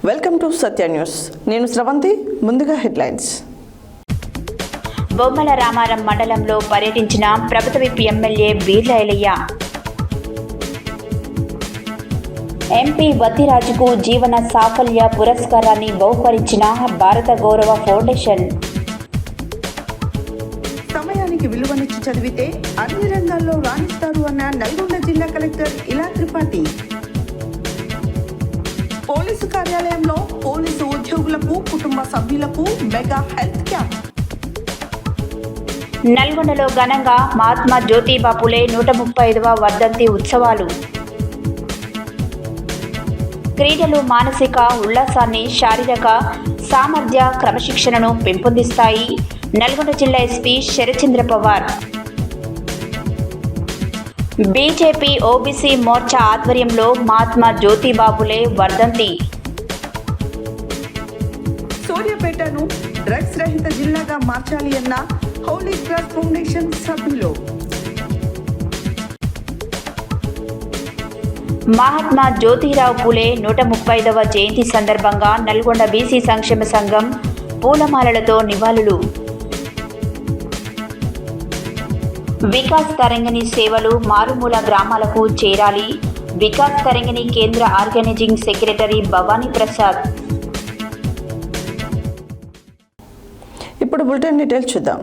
Welcome to Satya news. నేను శ్రవంతి. ముందుగా headlines. బొమ్మల రామారం మండలంలో పర్యటించిన ప్రభుత్వ whip MLA Beerla Ailaiah. MP వద్దిరాజుకు జీవన సాఫల్య పురస్కారాన్ని బహుకరించిన భారత గౌరవ ఫౌండేషన్. సమయానికి విలువనిచ్చి చదివితే అన్ని రంగాల్లో రాణిస్తారు అన్న నల్గొండ జిల్లా కలెక్టర్ ఇలా త్రిపాఠి. పోలీసు కార్యాలయంలో పోలీసు ఉద్యోగులకు కుటుంబ సభ్యులకు మెగా హెల్త్ క్యాంప్. నల్గొండలో ఘనంగా మహాత్మా జ్యోతిబా ఫులే 135వ వర్ధంతి ఉత్సవాలు. క్రీడలు మానసిక ఉల్లాసాన్ని, శారీరక సామర్థ్య క్రమశిక్షణను పెంపొందిస్తాయి. నల్గొండ జిల్లా SP Sarachandra Pawar. BJP OBC Morcha ఆధ్వర్యంలో మహాత్మా జ్యోతిబా ఫులే వర్ధంతి. సూర్యాపేటను డ్రగ్స్ రహిత జిల్లాగా మార్చాలి అన్న హోలీ క్రాస్ ఫౌండేషన్ సభ్యులు. మహాత్మా జ్యోతిరావు ఫులే 135వ జయంతి సందర్భంగా నల్గొండ బీసీ సంక్షేమ సంఘం పూలమాలలతో నివాళులు. వికాస్ తరంగిణి సేవలు మారుమూల గ్రామాలకు చేరాలి. వికాస్ తరంగిణి కేంద్ర ఆర్గనైజింగ్ సెక్రటరీ భవానీ ప్రసాద్. ఇప్పుడు బులెటిన్ డీటెయిల్స్ చూద్దాం.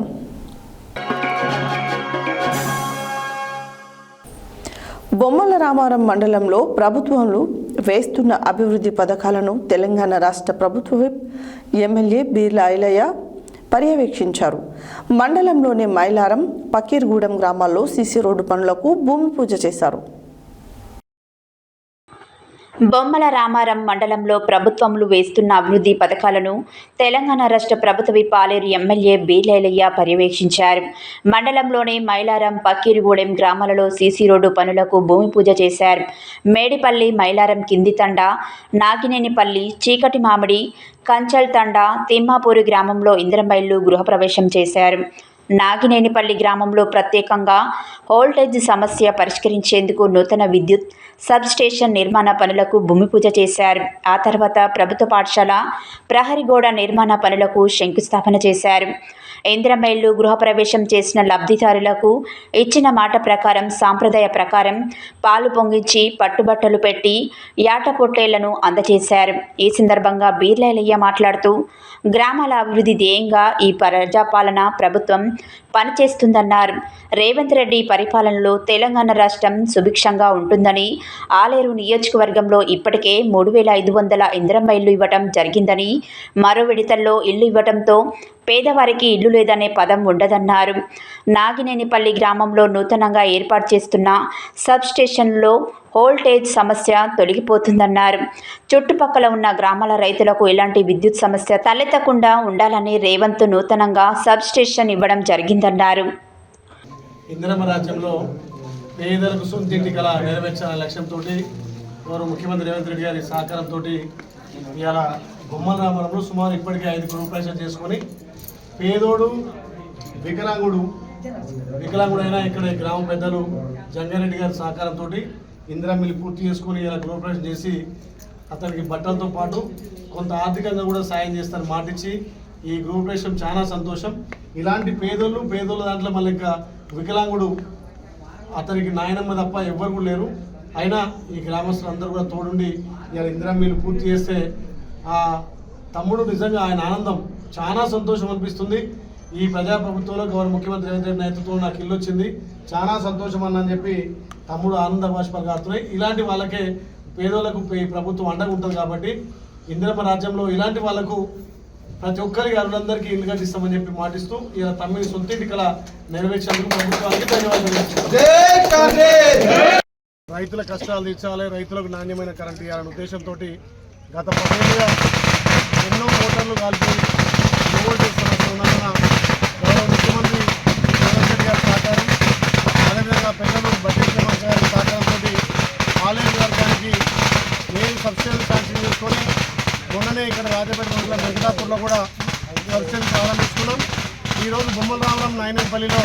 బొమ్మల రామారం మండలంలో ప్రభుత్వంలో వేస్తున్న అభివృద్ధి పథకాలను తెలంగాణ రాష్ట్ర ప్రభుత్వ విప్ ఎమ్మెల్యే బీర్ల ఐలయ్య పర్యవేక్షించారు. మండలంలోని మైలారం, పకీర్గూడెం గ్రామాల్లో సీసీ రోడ్డు పనులకు భూమి పూజ చేశారు. బొమ్మల రామారం మండలంలో ప్రభుత్వంలో వేస్తున్న అభివృద్ధి పథకాలను తెలంగాణ రాష్ట్ర ప్రభుత్వ విప్ పాలేరు ఎమ్మెల్యే బీర్ల ఐలయ్య పర్యవేక్షించారు. మండలంలోని మైలారం, పకీర్గూడెం గ్రామాలలో సీసీ రోడ్డు పనులకు భూమి పూజ చేశారు. మేడిపల్లి, మైలారం కింది తండ, నాగినేనిపల్లి, చీకటి మామిడి, కంచల్ తండ, తిమ్మాపూరి గ్రామంలో ఇందిరమ్మ ఇళ్లు గృహప్రవేశం చేశారు. నాగినేనిపల్లి గ్రామంలో ప్రత్యేకంగా వోల్టేజ్ సమస్య పరిష్కరించేందుకు నూతన విద్యుత్ సబ్స్టేషన్ నిర్మాణ పనులకు భూమి పూజ చేశారు. ఆ తర్వాత ప్రభుత్వ పాఠశాల ప్రహరీ గోడ నిర్మాణ పనులకు శంకుస్థాపన చేశారు. ఇందిరమ్మ ఇళ్లు గృహప్రవేశం చేసిన లబ్ధిదారులకు ఇచ్చిన మాట ప్రకారం సాంప్రదాయ ప్రకారం పాలు పొంగించి పట్టుబట్టలు పెట్టి యాట పొట్టేళ్లను అందజేశారు. ఈ సందర్భంగా బీర్ల ఐలయ్య మాట్లాడుతూ గ్రామాల అభివృద్ధి ధ్యేయంగా ఈ ప్రజాపాలన ప్రభుత్వం పనిచేస్తుందన్నారు. రేవంత్ రెడ్డి పరిపాలనలో తెలంగాణ రాష్ట్రం సుభిక్షంగా ఉంటుందని, ఆలేరు నియోజకవర్గంలో ఇప్పటికే 3500 ఇందిరమ్మ ఇళ్లు ఇవ్వటం జరిగిందని, మరో విడతల్లో ఇల్లు ఇవ్వటంతో పేదవారికి ఇల్లు లేదనే పదం ఉండదన్నారు. నాగినేనిపల్లి గ్రామంలో నూతనంగా ఏర్పాటు చేస్తున్న సబ్స్టేషన్లో వోల్టేజ్ సమస్య తొలగిపోతుందన్నారు. చుట్టుపక్కల ఉన్న గ్రామాల రైతులకు ఎలాంటి విద్యుత్ సమస్య తలెత్తకుండా ఉండాలని రేవంత్ నూతనంగా సబ్స్టేషన్ ఇవ్వడం జరిగిందన్నారు. ఇందిరమ్మ రాజ్యంలో పేదలకు సొంతింటి కళ నెరవేర్చాలనే లక్ష్యంతో గౌరవ ముఖ్యమంత్రి రేవంత్ రెడ్డి గారి సహకారంతో ఇవాళ బొమ్మల రామారంలో సుమారు ఇప్పటికే 5 గృహప్రవేశాలు చేసుకొని పేదోడు వికలాంగుడైనా ఇక్కడ గ్రామ పెద్దలు జంగారెడ్డి గారి సహకారంతో ఇందిరమ్మ ఇల్లు పూర్తి చేసుకొని ఇలా గృహప్రవేశం చేసి అతనికి బట్టలతో పాటు కొంత ఆర్థికంగా కూడా సాయం చేస్తారు మాటిచ్చి ఈ గృహప్రవేశం చాలా సంతోషం. ఇలాంటి పేదోళ్ళ దాంట్లో మళ్ళీ ఇంకా వికలాంగుడు అతనికి నాయనమ్మ తప్ప ఎవ్వరు కూడా లేరు. అయినా ఈ గ్రామస్తులు అందరూ కూడా తోడుండి ఇలా ఇందిరమ్మ ఇల్లు పూర్తి చేస్తే ఆ తమ్ముడు నిజంగా ఆయన ఆనందం చాలా సంతోషం అనిపిస్తుంది. ఈ ప్రజాప్రభుత్వంలో గౌరవ ముఖ్యమంత్రి రేవంత్ రెడ్డి నేతృత్వంలో నాకు ఇల్లు వచ్చింది, చాలా సంతోషం అని చెప్పి తమ్ముడు ఆనంద బాష్పాలు కారుతున్నాయి. ఇలాంటి వాళ్ళకే పేదోళ్లకు ప్రభుత్వం అండగా ఉంటుంది కాబట్టి ఇందిరమ్మ రాజ్యంలో ఇలాంటి వాళ్లకు ప్రతి ఒక్కరికి అరులందరికీ ఇల్లు కట్టిస్తామని చెప్పి మాటిస్తూ ఇలా తమ్మిని సొంతింటి కళ నెరవేర్చేందుకు ప్రభుత్వానికి ధన్యవాదాలు. రైతుల కష్టాలు తీర్చాలి, రైతులకు నాణ్యమైన కరెంట్ ఇవ్వాలనే ఉద్దేశంతో గత 10 ఏళ్ళుగా ఎన్నో మోటార్లు కాల్పి వోల్టేజ్ సమస్య ఉన్నందున గౌరవ ముఖ్యమంత్రి రేవంత్ రెడ్డి గారి సహకారం, అదేవిధంగా పెద్దలు బడ్జెట్ గారి సహకారంతో ఆలేరు వర్గానికి మెయిన్ సబ్స్టేషన్ శాంక్షన్ చేసుకొని మొన్ననే ఇక్కడ రాజపేట మండలం వెంకటాపూర్లో కూడా సబ్స్టేషన్ ప్రారంభించుకున్నాం. ఈరోజు బొమ్మల రామారం, నాయనంపల్లిలో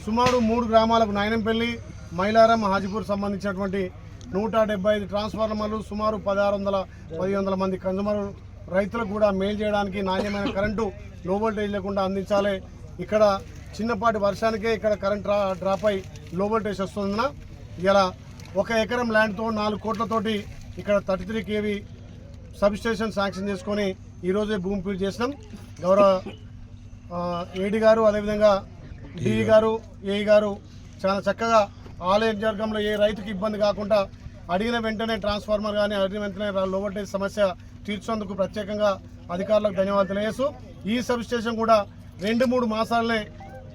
సుమారు 3 గ్రామాలకు నాయనంపల్లి, మైలారం, హాజీపూర్ సంబంధించినటువంటి 175 ట్రాన్స్ఫార్మర్లు, సుమారు 1600-1700 మంది కన్జ్యూమర్ రైతులకు కూడా మేలు చేయడానికి నాణ్యమైన కరెంటు లో వోల్టేజ్ లేకుండా అందించాలి. ఇక్కడ చిన్నపాటి వర్షానికే ఇక్కడ కరెంట్ డ్రాప్ అయి లో వోల్టేజ్ వస్తుందన్న ఇలా 1 ఎకరం ల్యాండ్తో 4 కోట్లతోటి ఇక్కడ 33 kV సబ్ స్టేషన్ శాంక్షన్ చేసుకొని ఈరోజే భూమి పూజ చేసినాం. గౌరవ ఏడీ గారు, అదేవిధంగా డిఈ గారు, ఏఈ గారు చాలా చక్కగా ఆలయ నియోజకవర్గంలో ఏ రైతుకి ఇబ్బంది కాకుండా అడిగిన వెంటనే ట్రాన్స్ఫార్మర్ కానీ అడిగిన వెంటనే లో వోల్టేజ్ సమస్య తీర్చేందుకు ప్రత్యేకంగా అధికారులకు ధన్యవాదాలు తెలియజేస్తూ ఈ సబ్ స్టేషన్ కూడా 2-3 మాసాలనే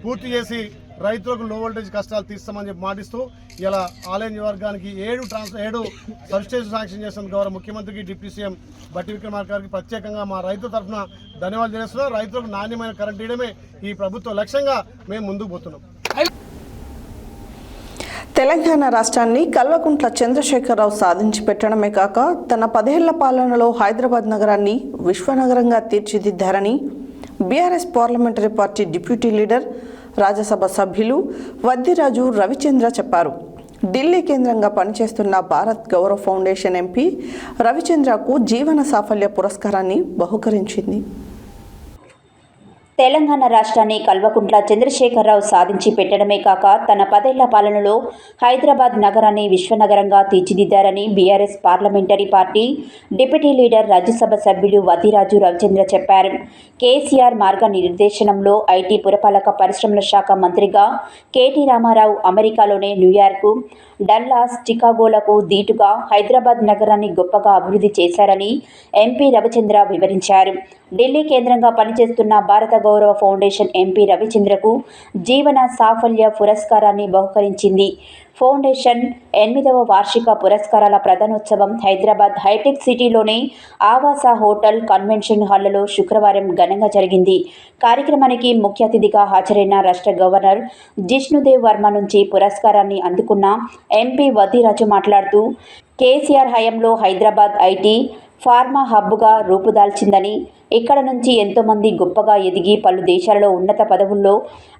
పూర్తి చేసి రైతులకు లో వోల్టేజ్ కష్టాలు తీస్తామని చెప్పి మాటిస్తూ ఇలా ఆలయ నియోజకవర్గానికి 7 సబ్ స్టేషన్ శాంక్షన్ చేసిన గౌరవ ముఖ్యమంత్రికి, డిప్యూటీ సీఎం బట్టి విక్రమార్క గారికి ప్రత్యేకంగా మా రైతు తరఫున ధన్యవాదాలు చేస్తున్నాం. రైతులకు నాణ్యమైన కరెంట్ ఇవ్వడమే ఈ ప్రభుత్వ లక్ష్యంగా మేము ముందుకు పోతున్నాం. తెలంగాణ రాష్ట్రాన్ని కల్వకుంట్ల చంద్రశేఖరరావు సాధించి పెట్టడమే కాక తన 10 ఏళ్ల పాలనలో హైదరాబాద్ నగరాన్ని విశ్వనగరంగా తీర్చిదిద్దారని BRS parliamentary party deputy leader, Rajya Sabha సభ్యులు వద్దిరాజు రవిచంద్ర చెప్పారు. ఢిల్లీ కేంద్రంగా పనిచేస్తున్న భారత్ గౌరవ్ ఫౌండేషన్ ఎంపీ రవిచంద్రకు జీవన సాఫల్య పురస్కారాన్ని బహుకరించింది. తెలంగాణ రాష్ట్రాన్ని కల్వకుంట్ల చంద్రశేఖరరావు సాధించి పెట్టడమే కాక తన 10 ఏళ్ల పాలనలో హైదరాబాద్ నగరాన్ని విశ్వనగరంగా తీర్చిదిద్దారని BRS parliamentary party deputy leader, Rajya Sabha సభ్యులు వద్దిరాజు రవిచంద్ర చెప్పారు. కేసీఆర్ మార్గనిర్దేశనంలో ఐటీ పురపాలక పరిశ్రమల శాఖ మంత్రిగా కేటీ రామారావు అమెరికాలోనే న్యూయార్క్, డల్లాస్, చికాగోలకు దీటుగా హైదరాబాద్ నగరాన్ని గొప్పగా అభివృద్ధి చేశారని ఎంపీ రవిచంద్ర వివరించారు. ఢిల్లీ కేంద్రంగా పనిచేస్తున్న భారత గౌరవ ఫౌండేషన్ ఎంపీ రవిచంద్రకు జీవన సాఫల్య పురస్కారాన్ని బహుకరించింది. ఫౌండేషన్ 8వ వార్షిక పురస్కారాల ప్రధానోత్సవం హైదరాబాద్ హైటెక్ సిటీలోని ఆవాస హోటల్ కన్వెన్షన్ హాల్లో శుక్రవారం ఘనంగా జరిగింది. కార్యక్రమానికి ముఖ్య అతిథిగా హాజరైన రాష్ట్ర గవర్నర్ జిష్ణుదేవ్ వర్మ నుంచి పురస్కారాన్ని అందుకున్న ఎంపీ వద్దిరాజు మాట్లాడుతూ కేసీఆర్ హయాంలో హైదరాబాద్ ఐటీ, ఫార్మా హబ్గా రూపుదాల్చిందని, ఇక్కడ నుంచి ఎంతోమంది గొప్పగా ఎదిగి పలు దేశాలలో ఉన్నత పదవుల్లో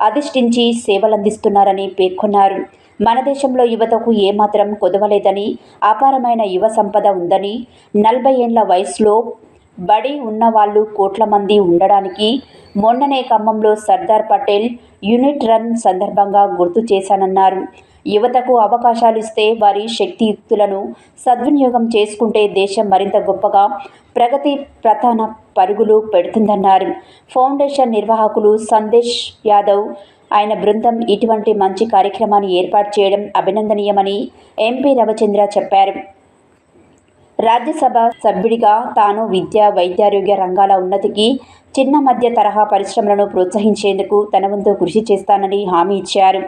అధిష్ఠించి సేవలందిస్తున్నారని పేర్కొన్నారు. మన దేశంలో యువతకు ఏమాత్రం కొదవలేదని, అపారమైన యువ సంపద ఉందని, 40 ఏళ్ల వయసులో బడి ఉన్నవాళ్లు కోట్ల మంది ఉండడానికి మొన్ననే ఖమ్మంలో సర్దార్ పటేల్ యూనిట్ రన్ సందర్భంగా గుర్తు చేశానన్నారు. యువతకు అవకాశాలు ఇస్తే వారి శక్తియుక్తులను సద్వినియోగం చేసుకుంటే దేశం మరింత గొప్పగా ప్రగతి ప్రధాన పరుగులు పెడుతుందన్నారు. ఫౌండేషన్ నిర్వాహకులు సందేశ్ యాదవ్, ఆయన బృందం ఇటువంటి మంచి కార్యక్రమాన్ని ఏర్పాటు చేయడం అభినందనీయమని ఎంపీ రవిచంద్ర చెప్పారు. రాజ్యసభ సభ్యుడిగా తాను విద్య, వైద్యారోగ్య రంగాల ఉన్నతికి, చిన్న మధ్య తరహా పరిశ్రమలను ప్రోత్సహించేందుకు తన వంతు కృషి చేస్తానని హామీ ఇచ్చారు.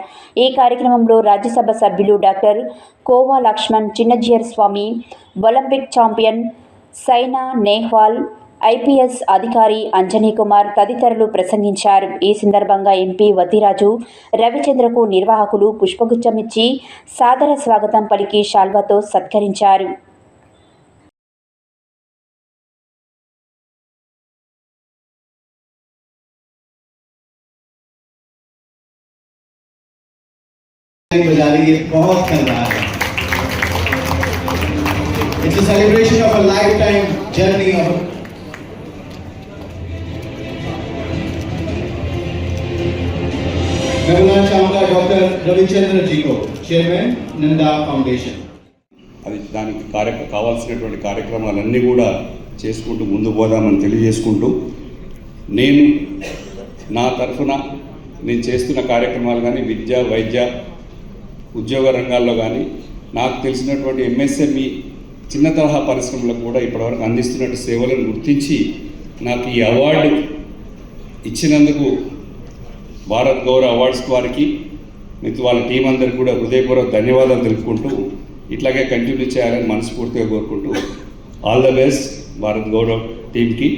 ఈ కార్యక్రమంలో రాజ్యసభ సభ్యులు doctor Kova Laxman, Chinna Jeeyar Swamy, Olympic champion Saina Nehwal, IPS అధికారి అంజనీ కుమార్ తదితరులు ప్రసంగించారు. ఈ సందర్భంగా ఎంపీ వద్దిరాజు రవిచంద్రకు నిర్వాహకులు పుష్పగుచ్చమిచ్చి సాదర స్వాగతం పలికి శాల్వాతో సత్కరించారు. It's a celebration of a lifetime journey of मैं बुलाना चाहूँगा डॉक्टर रविचंद्र जी को, चेयरमैन नंदा फाउंडेशन. అది దానికి కావాల్సినటువంటి కార్యక్రమాలన్నీ కూడా చేసుకుంటూ ముందు పోదామని తెలియజేసుకుంటూ, నేను నా తరఫున నేను చేస్తున్న కార్యక్రమాలు కానీ విద్య, వైద్య, ఉద్యోగ రంగాల్లో కానీ నాకు తెలిసినటువంటి ఎంఎస్ఎంఈ చిన్న తరహా పరిశ్రమలకు కూడా ఇప్పటివరకు అందిస్తున్నట్టు సేవలను గుర్తించి నాకు ఈ అవార్డు ఇచ్చినందుకు భారత్ గౌరవ్ అవార్డ్స్ వారికి, మిగతా వాళ్ళ టీం అందరికీ కూడా హృదయపూర్వక ధన్యవాదాలు తెలుపుకుంటూ ఇట్లాగే కంటిన్యూ చేయాలని మనస్ఫూర్తిగా కోరుకుంటూ all the best Bharat Gaurav టీంకి.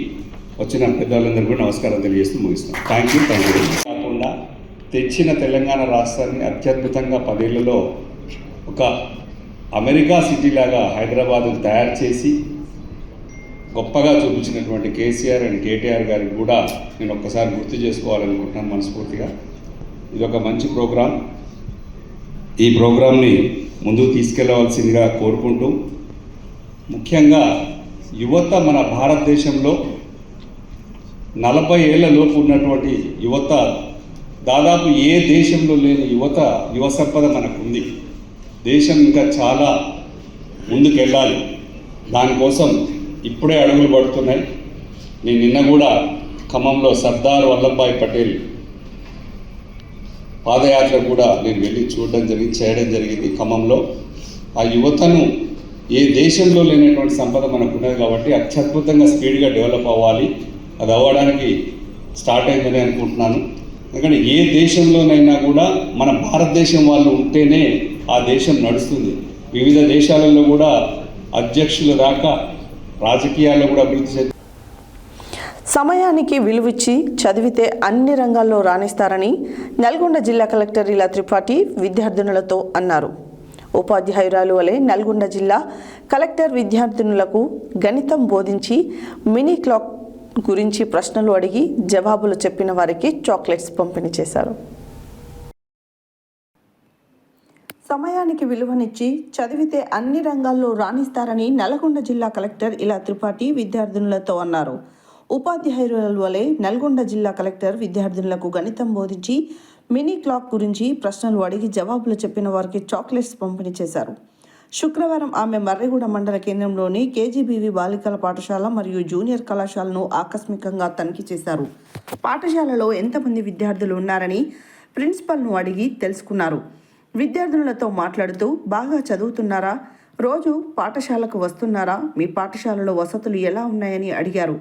వచ్చిన పెద్దవాళ్ళందరూ కూడా నమస్కారం తెలియజేస్తూ ముగిస్తాం. Thank you. కాకుండా తెచ్చిన తెలంగాణ రాష్ట్రాన్ని అత్యద్భుతంగా 10 ఏళ్లలో ఒక అమెరికా సిటీలాగా హైదరాబాదు తయారు చేసి గొప్పగా చూపించినటువంటి కేసీఆర్ అండ్ కేటీఆర్ గారికి కూడా నేను ఒక్కసారి గుర్తు చేసుకోవాలనుకుంటున్నాను మనస్ఫూర్తిగా. ఇది ఒక మంచి ప్రోగ్రాం. ఈ ప్రోగ్రాంని ముందుకు తీసుకెళ్లవలసిందిగా కోరుకుంటూ, ముఖ్యంగా యువత మన భారతదేశంలో 40 ఏళ్ల లోపు ఉన్నటువంటి యువత దాదాపు ఏ దేశంలో లేని యువ సంపద మనకు ఉంది. దేశం ఇంకా చాలా ముందుకెళ్ళాలి. దానికోసం ఇప్పుడే అడుగులు పడుతున్నాయి. నేను నిన్న కూడా ఖమ్మంలో సర్దార్ వల్లభాయ్ పటేల్ పాదయాత్ర కూడా నేను వెళ్ళి చేయడం జరిగింది ఖమ్మంలో. ఆ యువతను ఏ దేశంలో లేనటువంటి సంపద మనకు ఉన్నది కాబట్టి అత్యద్భుతంగా స్పీడ్గా డెవలప్ అవ్వాలి. అది అవ్వడానికి స్టార్ట్ అయిందని అనుకుంటున్నాను. ఎందుకంటే ఏ దేశంలోనైనా కూడా మన భారతదేశం వాళ్ళు ఉంటేనే ఆ దేశం నడుస్తుంది. వివిధ దేశాలలో కూడా అధ్యక్షుల దాకా రాజకీయాల్లో కూడా అభివృద్ధి చెంది సమయానికి విలువిచ్చి చదివితే అన్ని రంగాల్లో రాణిస్తారని నల్గొండ జిల్లా కలెక్టర్ ఇలా త్రిపాఠి విద్యార్థినులతో అన్నారు. ఉపాధ్యాయురాలు వలె నల్గొండ జిల్లా కలెక్టర్ విద్యార్థినులకు గణితం బోధించి మినీ క్లాక్ గురించి ప్రశ్నలు అడిగి జవాబులు చెప్పిన వారికి చాక్లెట్స్ పంపిణీ చేశారు. సమయానికి విలువనిచ్చి చదివితే అన్ని రంగాల్లో రాణిస్తారని నల్గొండ జిల్లా కలెక్టర్ ఇలా త్రిపాఠి విద్యార్థినులతో అన్నారు. ఉపాధ్యాయురాలు వలె నల్గొండ జిల్లా కలెక్టర్ విద్యార్థినులకు గణితం బోధించి మినీ క్లాక్ గురించి ప్రశ్నలు అడిగి జవాబులు చెప్పిన వారికి చాక్లెట్స్ పంపిణీ చేశారు. శుక్రవారం ఆమె మర్రిగూడ మండల కేంద్రంలోని కేజీబీవీ బాలికల పాఠశాల మరియు జూనియర్ కళాశాలను ఆకస్మికంగా తనిఖీ చేశారు. పాఠశాలలో ఎంతమంది విద్యార్థులు ఉన్నారని ప్రిన్సిపల్ను అడిగి తెలుసుకున్నారు. విద్యార్థులతో మాట్లాడుతూ బాగా చదువుతున్నారా, రోజు పాఠశాలకు వస్తున్నారా, మీ పాఠశాలలో వసతులు ఎలా ఉన్నాయని అడిగారు.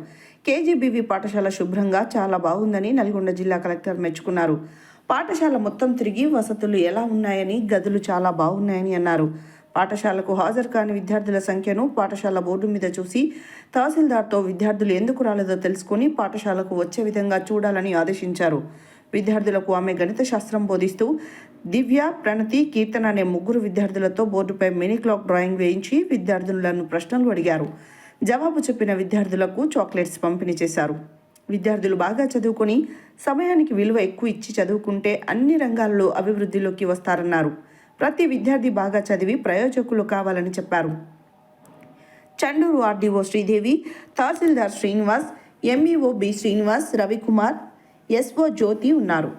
కేజీబీవీ పాఠశాల శుభ్రంగా చాలా బాగుందని నల్గొండ జిల్లా కలెక్టర్ మెచ్చుకున్నారు. పాఠశాల మొత్తం తిరిగి వసతులు ఎలా ఉన్నాయని, గదులు చాలా బాగున్నాయని అన్నారు. పాఠశాలకు హాజరు కాని విద్యార్థుల సంఖ్యను పాఠశాల బోర్డు మీద చూసి తహసీల్దార్తో విద్యార్థులు ఎందుకు రాలేదో తెలుసుకుని పాఠశాలకు వచ్చే విధంగా చూడాలని ఆదేశించారు. విద్యార్థులకు ఆమె గణిత శాస్త్రం బోధిస్తూ దివ్య, ప్రణతి, కీర్తన అనే 3 విద్యార్థులతో బోర్డుపై మినీ క్లాక్ డ్రాయింగ్ వేయించి విద్యార్థులను ప్రశ్నలు అడిగారు. జవాబు చెప్పిన విద్యార్థులకు చాక్లెట్స్ పంపిణీ చేశారు. విద్యార్థులు బాగా చదువుకొని సమయానికి విలువ ఎక్కువ ఇచ్చి చదువుకుంటే అన్ని రంగాల్లో అభివృద్ధిలోకి వస్తారన్నారు. ప్రతి విద్యార్థి బాగా చదివి ప్రయోజకులు కావాలని చెప్పారు. Chandur RDO Sridevi, tahsildar Srinivas, MEO B Srinivas, Ravikumar, SO Jyothi ఉన్నారు.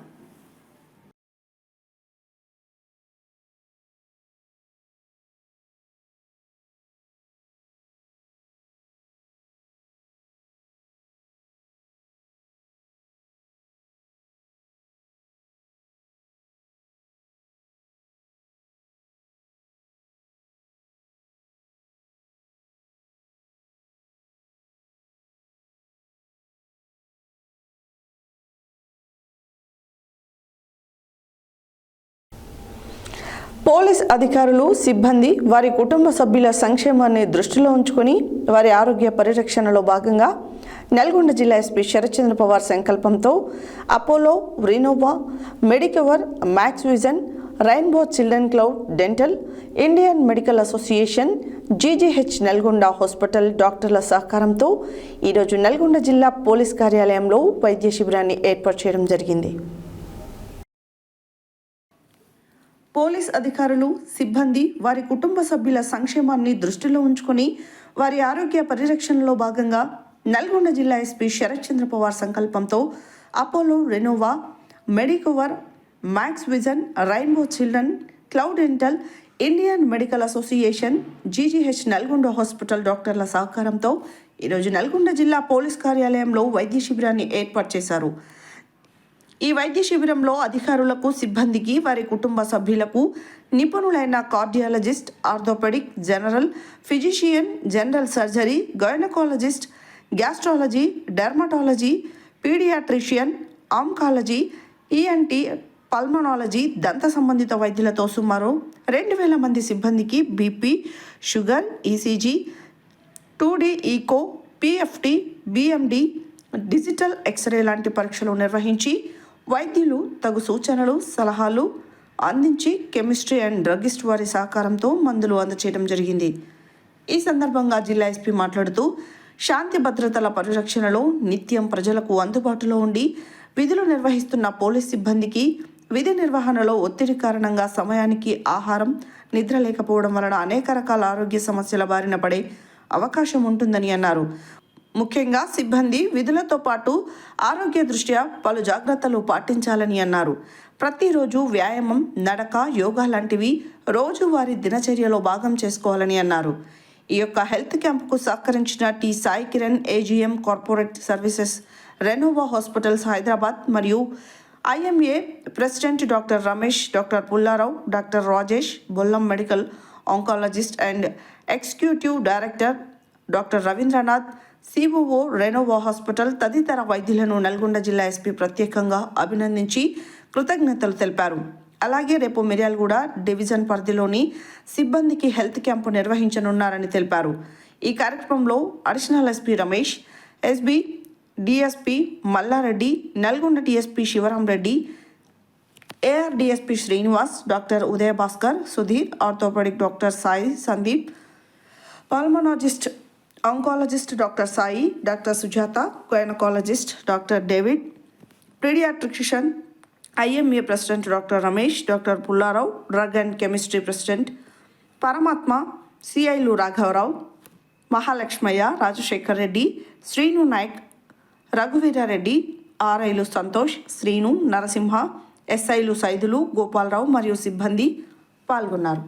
పోలీస్ అధికారులు, సిబ్బంది వారి కుటుంబ సభ్యుల సంక్షేమాన్ని దృష్టిలో ఉంచుకొని వారి ఆరోగ్య పరిరక్షణలో భాగంగా నల్గొండ జిల్లా ఎస్పీ శరత్చంద్ర పవార్ సంకల్పంతో Apollo, Renova, Medicover, Max Vision, Rainbow Children Cloud Dental, Indian Medical Association, GGH Nalgonda hospital డాక్టర్ల సహకారంతో ఈరోజు నల్గొండ జిల్లా పోలీస్ కార్యాలయంలో వైద్య శిబిరాన్ని ఏర్పాటు చేయడం జరిగింది. పోలీస్ అధికారులు, సిబ్బంది వారి కుటుంబ సభ్యుల సంక్షేమాన్ని దృష్టిలో ఉంచుకొని వారి ఆరోగ్య పరిరక్షణలో భాగంగా నల్గొండ జిల్లా ఎస్పీ శరత్చంద్ర పవార్ సంకల్పంతో Apollo, Renova, Medicover, Max Vision, Rainbow Children Cloud Dental, Indian Medical Association, GGH Nalgonda hospital డాక్టర్ల సహకారంతో ఈరోజు నల్గొండ జిల్లా పోలీస్ కార్యాలయంలో వైద్య శిబిరాన్ని ఏర్పాటు చేశారు. ఈ వైద్య శిబిరంలో అధికారులకు, సిబ్బందికి, వారి కుటుంబ సభ్యులకు నిపుణులైన cardiologist, orthopaedic, general physician, general surgery, gynaecologist, gastrology, dermatology, paediatrician, oncology, ENT, pulmonology, దంత సంబంధిత వైద్యులతో సుమారు 2000 మంది సిబ్బందికి BP, sugar, ECG, 2D echo, PFT, BMD, digital X-ray లాంటి పరీక్షలు నిర్వహించి వైద్యులు తగు సూచనలు, సలహాలు అందించి కెమిస్ట్రీ అండ్ డ్రగిస్ట్ వారి సహకారంతో మందులు అందచేయడం జరిగింది. ఈ సందర్భంగా జిల్లా ఎస్పీ మాట్లాడుతూ శాంతి భద్రతల పరిరక్షణలో నిత్యం ప్రజలకు అందుబాటులో ఉండి విధులు నిర్వహిస్తున్న పోలీస్ సిబ్బందికి విధి నిర్వహణలో ఒత్తిడి కారణంగా సమయానికి ఆహారం, నిద్ర లేకపోవడం వలన అనేక రకాల ఆరోగ్య సమస్యల బారిన పడే అవకాశం ఉంటుందని అన్నారు. ముఖ్యంగా సిబ్బంది విధులతో పాటు ఆరోగ్య దృష్ట్యా పలు జాగ్రత్తలు పాటించాలని అన్నారు. ప్రతిరోజు వ్యాయామం, నడక, యోగా లాంటివి రోజువారీ దినచర్యలో భాగం చేసుకోవాలని అన్నారు. ఈ యొక్క హెల్త్ క్యాంపుకు సహకరించిన T Sai Kiran, AGM corporate services, Renova hospitals Hyderabad మరియు IMA president doctor Ramesh, doctor Pullarao, doctor Rajesh, Bollam medical oncologist and executive director doctor Ravindranath, COO Renova hospital తదితర వైద్యులను నల్గొండ జిల్లా ఎస్పీ ప్రత్యేకంగా అభినందించి కృతజ్ఞతలు తెలిపారు. అలాగే రేపు మిర్యాలగూడ డివిజన్ పరిధిలోని సిబ్బందికి హెల్త్ క్యాంపు నిర్వహించనున్నారని తెలిపారు. ఈ కార్యక్రమంలో additional SP Ramesh, SB DSP Mallareddy, Nalgonda DSP Shivaram Reddy, AR DSP Srinivas, doctor Udaya Bhaskar, Sudheer, orthopaedic doctor Sai Sandeep, pulmonologist oncologist doctor Sai, doctor Sujatha, gynaecologist doctor David, paediatrician IMA president doctor Ramesh, doctor Pullarao, drug and chemistry president Paramatma, సిఐలు రాఘవరావు, మహాలక్ష్మయ్య, రాజశేఖర్ రెడ్డి, శ్రీను నాయక్, రఘువీరారెడ్డి, ఆర్ఐలు సంతోష్, శ్రీను, నరసింహ, ఎస్ఐలు సైదులు, గోపాలరావు మరియు సిబ్బంది పాల్గొన్నారు.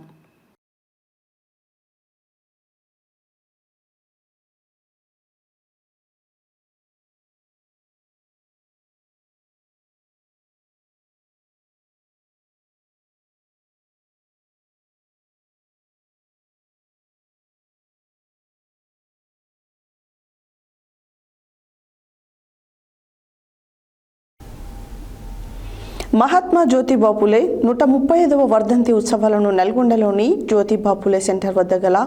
మహాత్మా జ్యోతిబా ఫులే 135వ వర్ధంతి ఉత్సవాలను నల్గొండలోని జ్యోతిబా ఫులే సెంటర్ వద్ద గల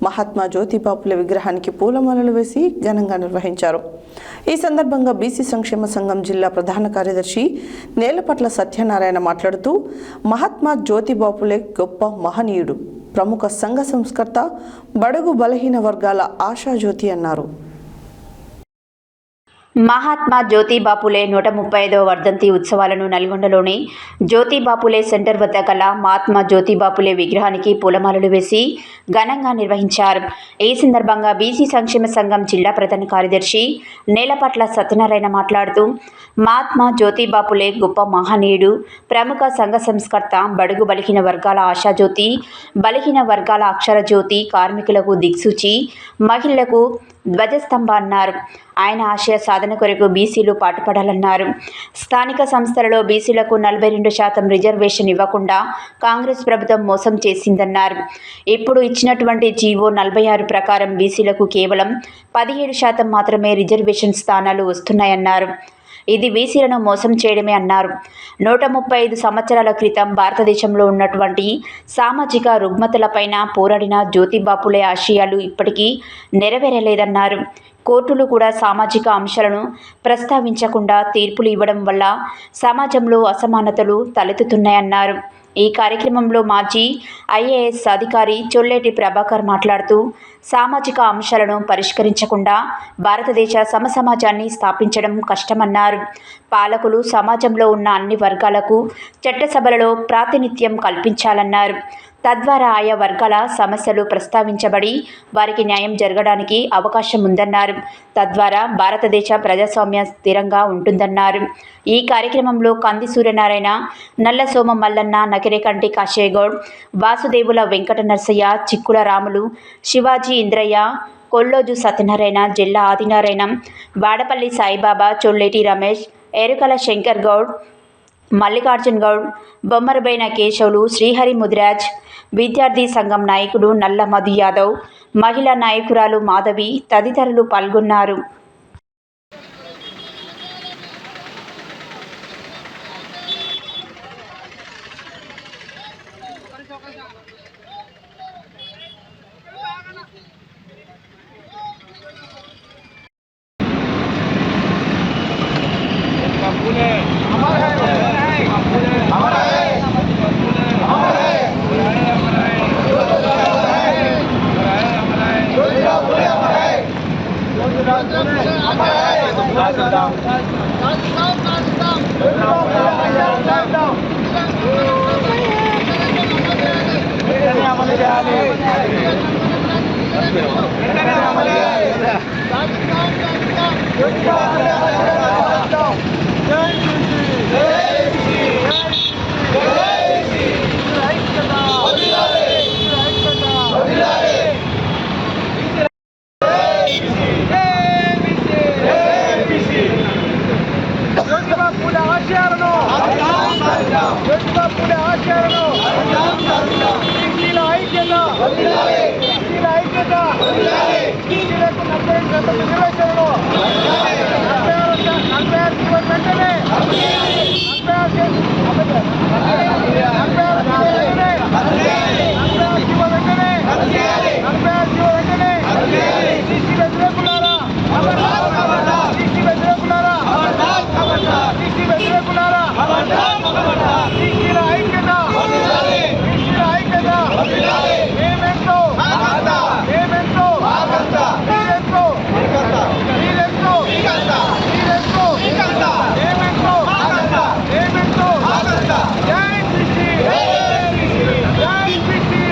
మహాత్మా జ్యోతిబా ఫులే విగ్రహానికి పూలమాలలు వేసి ఘనంగా నిర్వహించారు. ఈ సందర్భంగా బీసీ సంక్షేమ సంఘం జిల్లా ప్రధాన కార్యదర్శి నేలపట్ల సత్యనారాయణ మాట్లాడుతూ, మహాత్మా జ్యోతిబా ఫులే గొప్ప మహనీయుడు, ప్రముఖ సంఘ సంస్కర్త, బడుగు బలహీన వర్గాల ఆశాజ్యోతి అన్నారు. మహాత్మా జ్యోతిబా ఫులే 135వ వర్ధంతి ఉత్సవాలను నల్గొండలోని జ్యోతిబా ఫులే సెంటర్ వద్ద గల మహాత్మా జ్యోతిబా ఫులే విగ్రహానికి పూలమాలలు వేసి ఘనంగా నిర్వహించారు. ఈ సందర్భంగా బీసీ సంక్షేమ సంఘం జిల్లా ప్రధాన కార్యదర్శి నేలపట్ల సత్యనారాయణ మాట్లాడుతూ, మహాత్మా జ్యోతిబా ఫులే గొప్ప మహనీయుడు, ప్రముఖ సంఘ సంస్కర్త, బడుగు బలహీన వర్గాల ఆశాజ్యోతి, బలహీన వర్గాల అక్షర జ్యోతి, కార్మికులకు దిక్సూచి, మహిళలకు ధ్వజస్తంభ అన్నారు. ఆయన ఆశయ సాధన కొరకు బీసీలు పాటుపడాలన్నారు. స్థానిక సంస్థలలో బీసీలకు 42% రిజర్వేషన్ ఇవ్వకుండా కాంగ్రెస్ ప్రభుత్వం మోసం చేసిందన్నారు. ఇప్పుడు ఇచ్చినటువంటి జీవో 46 ప్రకారం బీసీలకు కేవలం 17% మాత్రమే రిజర్వేషన్ స్థానాలు వస్తున్నాయన్నారు. ఇది బీసీలను మోసం చేయడమే అన్నారు. 135 సంవత్సరాల క్రితం భారతదేశంలో ఉన్నటువంటి సామాజిక రుగ్మతలపైన పోరాడిన జ్యోతిబా ఫులే ఆశయాలు ఇప్పటికీ నెరవేరలేదన్నారు. కోర్టులు కూడా సామాజిక అంశాలను ప్రస్తావించకుండా తీర్పులు ఇవ్వడం వల్ల సమాజంలో అసమానతలు తలెత్తుతున్నాయన్నారు. ఈ కార్యక్రమంలో మాజీ ఐఏఎస్ అధికారి చొల్లేటి ప్రభాకర్ మాట్లాడుతూ, సామాజిక అంశాలను పరిష్కరించకుండా భారతదేశ సమసమాజాన్ని స్థాపించడం కష్టమన్నారు. పాలకులు సమాజంలో ఉన్న అన్ని వర్గాలకు చట్టసభలలో ప్రాతినిధ్యం కల్పించాలన్నారు. తద్వారా ఆయా వర్గాల సమస్యలు ప్రస్తావించబడి వారికి న్యాయం జరగడానికి అవకాశం ఉందన్నారు. తద్వారా భారతదేశ ప్రజాస్వామ్య స్థిరంగా ఉంటుందన్నారు. ఈ కార్యక్రమంలో కంది సూర్యనారాయణ, నల్ల సోమ మల్లన్న, నకిరేకంటి కాశేగౌడ్, వాసుదేవుల వెంకట నరసయ్య, చిక్కుల రాములు, శివాజీ ఇంద్రయ్య, కొల్లోజు సత్యనారాయణ, జిల్లా ఆదినారాయణ, వాడపల్లి సాయిబాబా, చొల్లేటి రమేష్, ఎరుకల శంకర్ గౌడ్, మల్లికార్జున్ గౌడ్, బొమ్మరబైన కేశవులు, శ్రీహరి ముదిరాజ్, విద్యార్థి సంఘం నాయకుడు నల్ల మధు యాదవ్, మహిళా నాయకురాలు మాధవి తదితరులు పాల్గొన్నారు. జ్యోతిబా పూలే ఆశయాలను బీసీల ఐక్యత, బీసీల ఐక్యత, బీసీలకు 40% రిజర్వేషన్లు 46 జీవో వెంటనే 46 జీవో వెంటనే బీసీ వ్యతిరేకులారా, బీసీ వ్యతిరేకులారా, బీసీ వ్యతిరేకులారా, బీసీల ఐక్యత, బీసీల ఐక్యత, మేమెంతో మేమెంతో మీరెంతో మీరెంతో మీరెంతో మేమెంతో మేమెంతో జై బీసీ, జై బీసీ,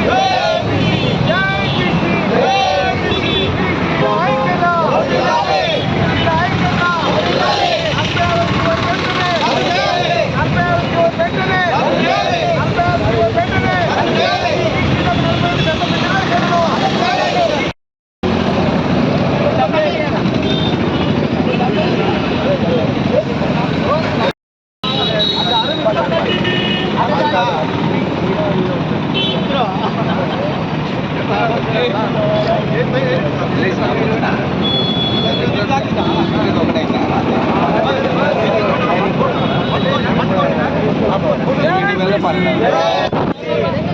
జై బీసీ, బీసీల ఐక్యత, బీసీల ఐక్యత, 46 జీవో వెంటనే 46 జీవో వెంటనే 46 జీవో వెంటనే బీసీలకు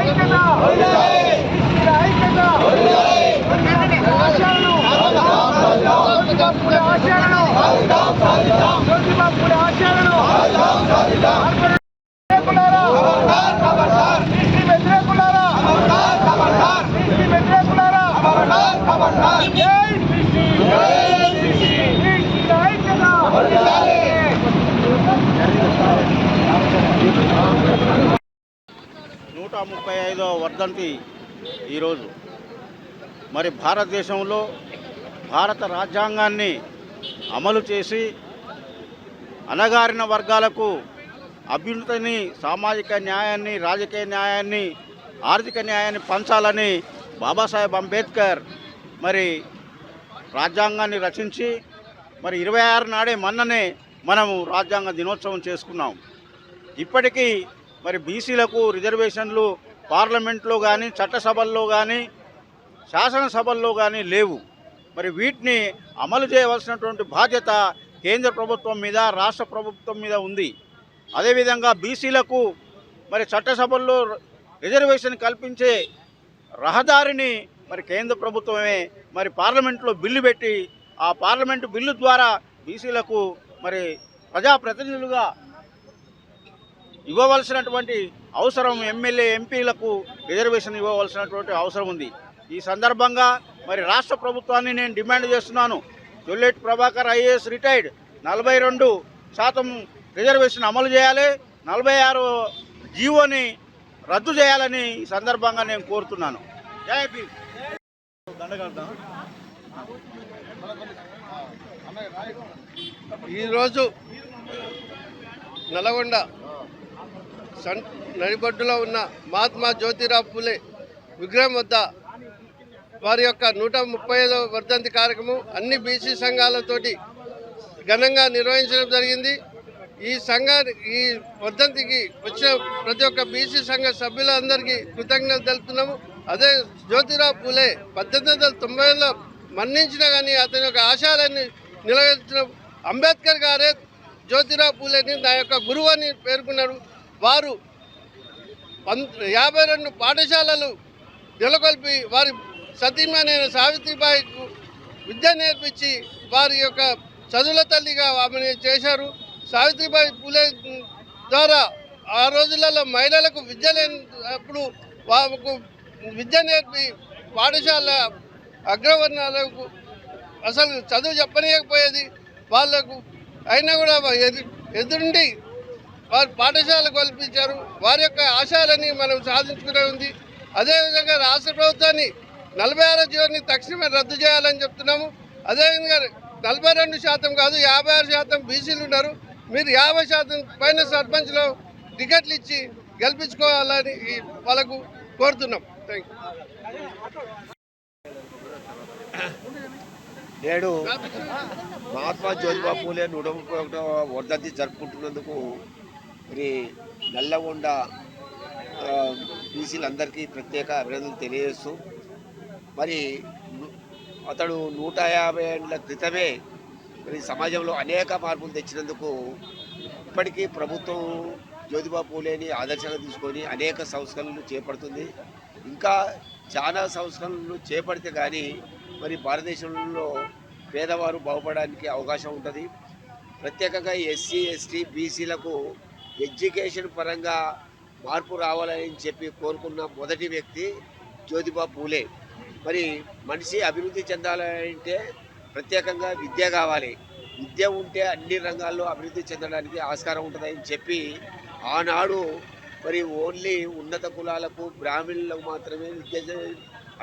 40% రిజర్వేషన్లు నూట 35వ వర్ధంతి ఈరోజు. మరి భారతదేశంలో భారత రాజ్యాంగాన్ని అమలు చేసి అణగారిన వర్గాలకు అభ్యున్నతిని, సామాజిక న్యాయాన్ని, రాజకీయ న్యాయాన్ని, ఆర్థిక న్యాయాన్ని పంచాలని బాబాసాహెబ్ అంబేద్కర్ మరి రాజ్యాంగాన్ని రచించి మరి 26 నాడే మొన్ననే మనము రాజ్యాంగ దినోత్సవం చేసుకున్నాం. ఇప్పటికీ మరి బీసీలకు రిజర్వేషన్లు పార్లమెంట్లో కానీ, చట్టసభల్లో కానీ, శాసనసభల్లో కానీ లేవు. మరి వీటిని అమలు చేయవలసినటువంటి బాధ్యత కేంద్ర ప్రభుత్వం మీద, రాష్ట్ర ప్రభుత్వం మీద ఉంది. అదేవిధంగా బీసీలకు మరి చట్టసభల్లో రిజర్వేషన్ కల్పించే రహదారిని మరి కేంద్ర ప్రభుత్వమే మరి పార్లమెంట్లో బిల్లు పెట్టి, ఆ పార్లమెంటు బిల్లు ద్వారా బీసీలకు మరి ప్రజాప్రతినిధులుగా ఇవ్వవలసినటువంటి అవసరం, ఎమ్మెల్యే ఎంపీలకు రిజర్వేషన్ ఇవ్వవలసినటువంటి అవసరం ఉంది. ఈ సందర్భంగా మరి రాష్ట్ర ప్రభుత్వాన్ని నేను డిమాండ్ చేస్తున్నాను. జొల్లెటి ప్రభాకర్ ఐఏఎస్ రిటైర్డ్ 42% రిజర్వేషన్ అమలు చేయాలి, 46 జీవోని రద్దు చేయాలని ఈ సందర్భంగా నేను కోరుతున్నాను. జై భీమ్. ఈరోజు నల్గొండ నడిబొడ్డులో ఉన్న మహాత్మా జ్యోతిరావు పూలే విగ్రహం వద్ద వారి యొక్క 135వ వర్ధంతి కార్యక్రమం అన్ని బీసీ సంఘాలతోటి ఘనంగా నిర్వహించడం జరిగింది. ఈ వర్ధంతికి వచ్చిన ప్రతి ఒక్క బీసీ సంఘ సభ్యులందరికీ కృతజ్ఞతలు తెలుపుతున్నాము. అదే జ్యోతిరావు పూలే 1890లో మరణించినా కానీ అతని యొక్క ఆశయాలన్నీ నిలబెట్టిన అంబేద్కర్ గారే జ్యోతిరావు పూలేని నా యొక్క గురువు అని పేర్కొన్నారు. వారు 52 పాఠశాలలు నెలకొల్పి వారి సతీమణైన సావిత్రిబాయికు విద్య నేర్పించి వారి యొక్క చదువుల తల్లిగా ఆమెను చేశారు. సావిత్రిబాయి పూలే ద్వారా ఆ రోజులలో మహిళలకు విద్య లేనప్పుడు వారికి విద్య నేర్పి పాఠశాల అగ్రవర్ణాలకు అసలు చదువు చెప్పనీయకపోయేది. వాళ్లకు అయినా కూడా ఎదురుండి వారు పాఠశాల కల్పించారు. వారి యొక్క ఆశయాలని మనం సాధించుకునే ఉంది. అదేవిధంగా రాష్ట్ర ప్రభుత్వాన్ని 46 జీవోని తక్షణమే రద్దు చేయాలని చెప్తున్నాము. అదేవిధంగా 42% కాదు 56% బీసీలు ఉన్నారు. మీరు 50% పైన సర్పంచ్లో టికెట్లు ఇచ్చి గెలిపించుకోవాలని వాళ్ళకు కోరుతున్నాం. థ్యాంక్ నేడు మహాత్మా జ్యోతిబా పూలే 131వ వర్ధంతి జరుపుకుంటున్నందుకు మరి నల్లగొండ బీసీలందరికీ ప్రత్యేక అభినందనలు తెలియజేస్తూ మరి అతడు 150 ఏళ్ల క్రితమే మరి సమాజంలో అనేక మార్పులు తెచ్చినందుకు ఇప్పటికీ ప్రభుత్వం జ్యోతిబా పూలేని ఆదర్శంగా తీసుకొని అనేక సంస్కరణలు చేపడుతుంది. ఇంకా చాలా సంస్కరణలు చేపడితే కానీ మరి భారతదేశంలో పేదవారు బాగుపడడానికి అవకాశం ఉంటుంది. ప్రత్యేకంగా ఎస్సీ ఎస్టీ బీసీలకు ఎడ్యుకేషన్ పరంగా మార్పు రావాలని చెప్పి కోరుకున్న మొదటి వ్యక్తి జ్యోతిబా పూలే. మరి మనిషి అభివృద్ధి చెందాలంటే ప్రత్యేకంగా విద్య కావాలి. విద్య ఉంటే అన్ని రంగాల్లో అభివృద్ధి చెందడానికి ఆస్కారం ఉంటుందని చెప్పి ఆనాడు మరి ఓన్లీ ఉన్నత కులాలకు బ్రాహ్మణులకు మాత్రమే విద్య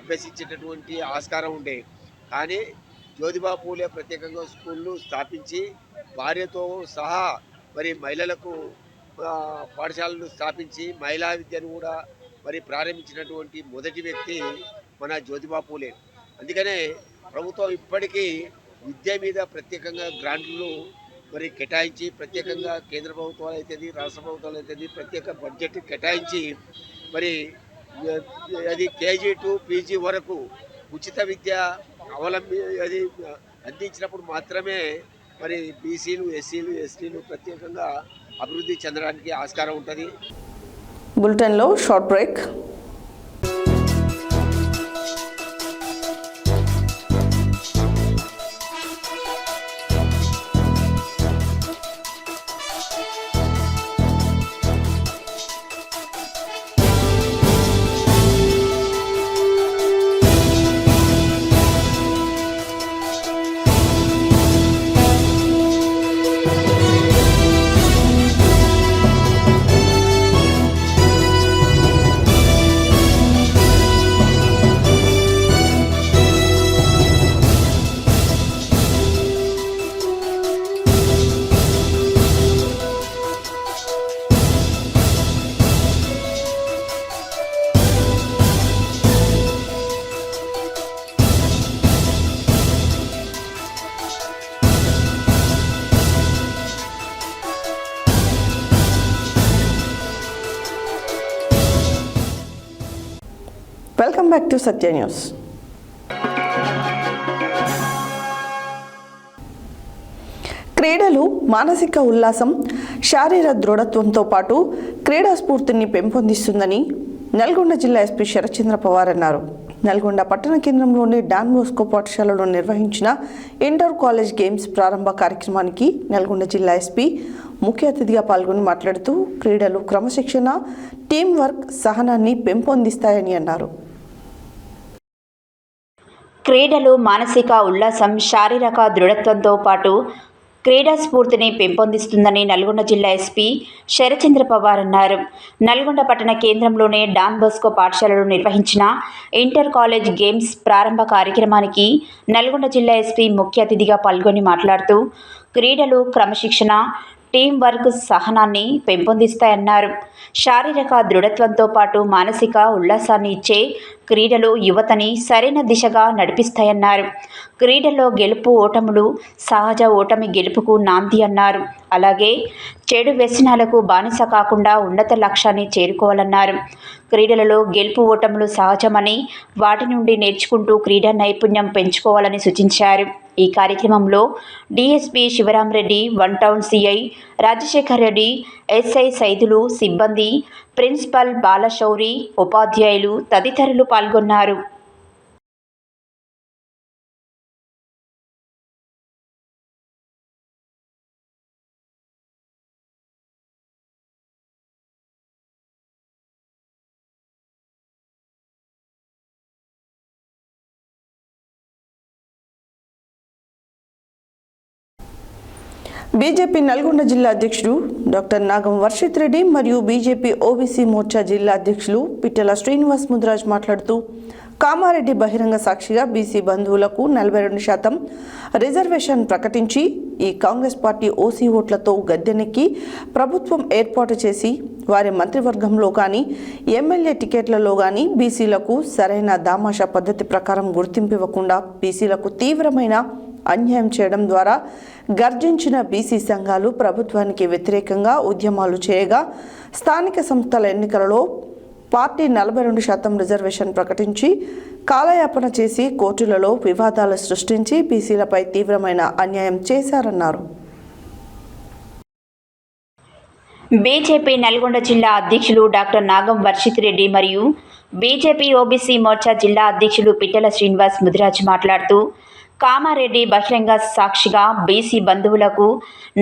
అభ్యసించేటటువంటి ఆస్కారం ఉండే. కానీ జ్యోతిబా పూలే ప్రత్యేకంగా స్కూళ్ళు స్థాపించి భార్యతో సహా మరి మహిళలకు పాఠశాలలు స్థాపించి మహిళా విద్యను కూడా మరి ప్రారంభించినటువంటి మొదటి వ్యక్తి మన జ్యోతిబా పూలే. అందుకనే ప్రభుత్వం ఇప్పటికీ విద్య మీద ప్రత్యేకంగా గ్రాంట్లు మరి కేటాయించి ప్రత్యేకంగా కేంద్ర ప్రభుత్వాలు అవుతుంది, రాష్ట్ర ప్రభుత్వాలు అవుతుంది, ప్రత్యేక బడ్జెట్ కేటాయించి మరి అది కేజీ టు పీజీ వరకు ఉచిత విద్య అది అందించినప్పుడు మాత్రమే మరి బీసీలు ఎస్సీలు ఎస్టీలు ప్రత్యేకంగా అభివృద్ధి చెందడానికి ఆస్కారం ఉంటుంది. బులెటిన్లో short break. Welcome back to Satya news. క్రీడలు మానసిక ఉల్లాసం, శారీరక దృఢత్వంతో పాటు క్రీడా స్ఫూర్తిని పెంపొందిస్తుందని నల్గొండ జిల్లా ఎస్పీ శరత్చంద్ర పవార్ అన్నారు. నల్గొండ పట్టణ కేంద్రంలోని డాన్ బోస్కో పాఠశాలలో నిర్వహించిన ఇంటర్ కాలేజ్ గేమ్స్ ప్రారంభ కార్యక్రమానికి నల్గొండ జిల్లా ఎస్పీ ముఖ్య అతిథిగా పాల్గొని మాట్లాడుతూ క్రీడలు క్రమశిక్షణ, టీం వర్క్, సహనాన్ని పెంపొందిస్తాయని అన్నారు. క్రీడలు మానసిక ఉల్లాసం, శారీరక దృఢత్వంతో పాటు క్రీడా స్ఫూర్తిని పెంపొందిస్తుందని నల్గొండ జిల్లా ఎస్పీ శరత్చంద్ర పవార్ అన్నారు. నల్గొండ పట్టణ కేంద్రంలోని డాన్ బోస్కో పాఠశాలలో నిర్వహించిన ఇంటర్ కాలేజ్ గేమ్స్ ప్రారంభ కార్యక్రమానికి నల్గొండ జిల్లా ఎస్పీ ముఖ్య అతిథిగా పాల్గొని మాట్లాడుతూ క్రీడలు క్రమశిక్షణ, టీం వర్క్, సహనాన్ని పెంపొందిస్తాయన్నారు. శారీరక దృఢత్వంతో పాటు మానసిక ఉల్లాసాన్ని ఇచ్చే క్రీడలు యువతని సరైన దిశగా నడిపిస్తాయన్నారు. క్రీడల్లో గెలుపు ఓటములు సహజ, ఓటమి గెలుపుకు నాంది అన్నారు. అలాగే చెడు వ్యసనాలకు బానిస కాకుండా ఉన్నత లక్ష్యాన్ని చేరుకోవాలన్నారు. క్రీడలలో గెలుపు ఓటములు సహజమని వాటి నుండి నేర్చుకుంటూ క్రీడా నైపుణ్యం పెంచుకోవాలని సూచించారు. ఈ కార్యక్రమంలో DSP Sivarama Reddy, one town CI Rajasekhar Reddy, SI Saidulu, సిబ్బంది, ప్రిన్సిపల్ బాలశౌరి, ఉపాధ్యాయులు తదితరులు పాల్గొన్నారు. బీజేపీ నల్గొండ జిల్లా అధ్యక్షుడు డాక్టర్ నాగం వర్షిత్ రెడ్డి మరియు బీజేపీ ఓబీసీ మోర్చా జిల్లా అధ్యక్షులు పిట్టల శ్రీనివాస్ ముద్రాజ్ మాట్లాడుతూ కామారెడ్డి బహిరంగ సాక్షిగా బీసీ బంధువులకు 42% రిజర్వేషన్ ప్రకటించి ఈ కాంగ్రెస్ పార్టీ ఓసీ ఓట్లతో గద్దెనెక్కి ప్రభుత్వం ఏర్పాటు చేసి వారి మంత్రివర్గంలో కానీ ఎమ్మెల్యే టికెట్లలో కానీ బీసీలకు సరైన దామాషా పద్ధతి ప్రకారం గుర్తింపు ఇవ్వకుండా బీసీలకు తీవ్రమైన అన్యాయం చేయడం ద్వారా గర్జించిన బీసీ సంఘాలు ప్రభుత్వానికి వ్యతిరేకంగా ఉద్యమాలు చేయగా స్థానిక సంస్థల ఎన్నికలలో పార్టీ 42% రిజర్వేషన్ ప్రకటించి కాలయాపన చేసి కోర్టులలో వివాదాలు సృష్టించి బీసీలపై తీవ్రమైన అన్యాయం చేశారన్నారు. బీజేపీ నల్గొండ జిల్లా అధ్యక్షులు డాక్టర్ నాగం వర్షిత్ రెడ్డి మరియు బీజేపీ ఓబీసీ మోర్చా జిల్లా అధ్యక్షులు పిట్టల శ్రీనివాస్ ముదిరాజ్ మాట్లాడుతూ కామారెడ్డి బహిరంగ సాక్షిగా బీసీ బంధువులకు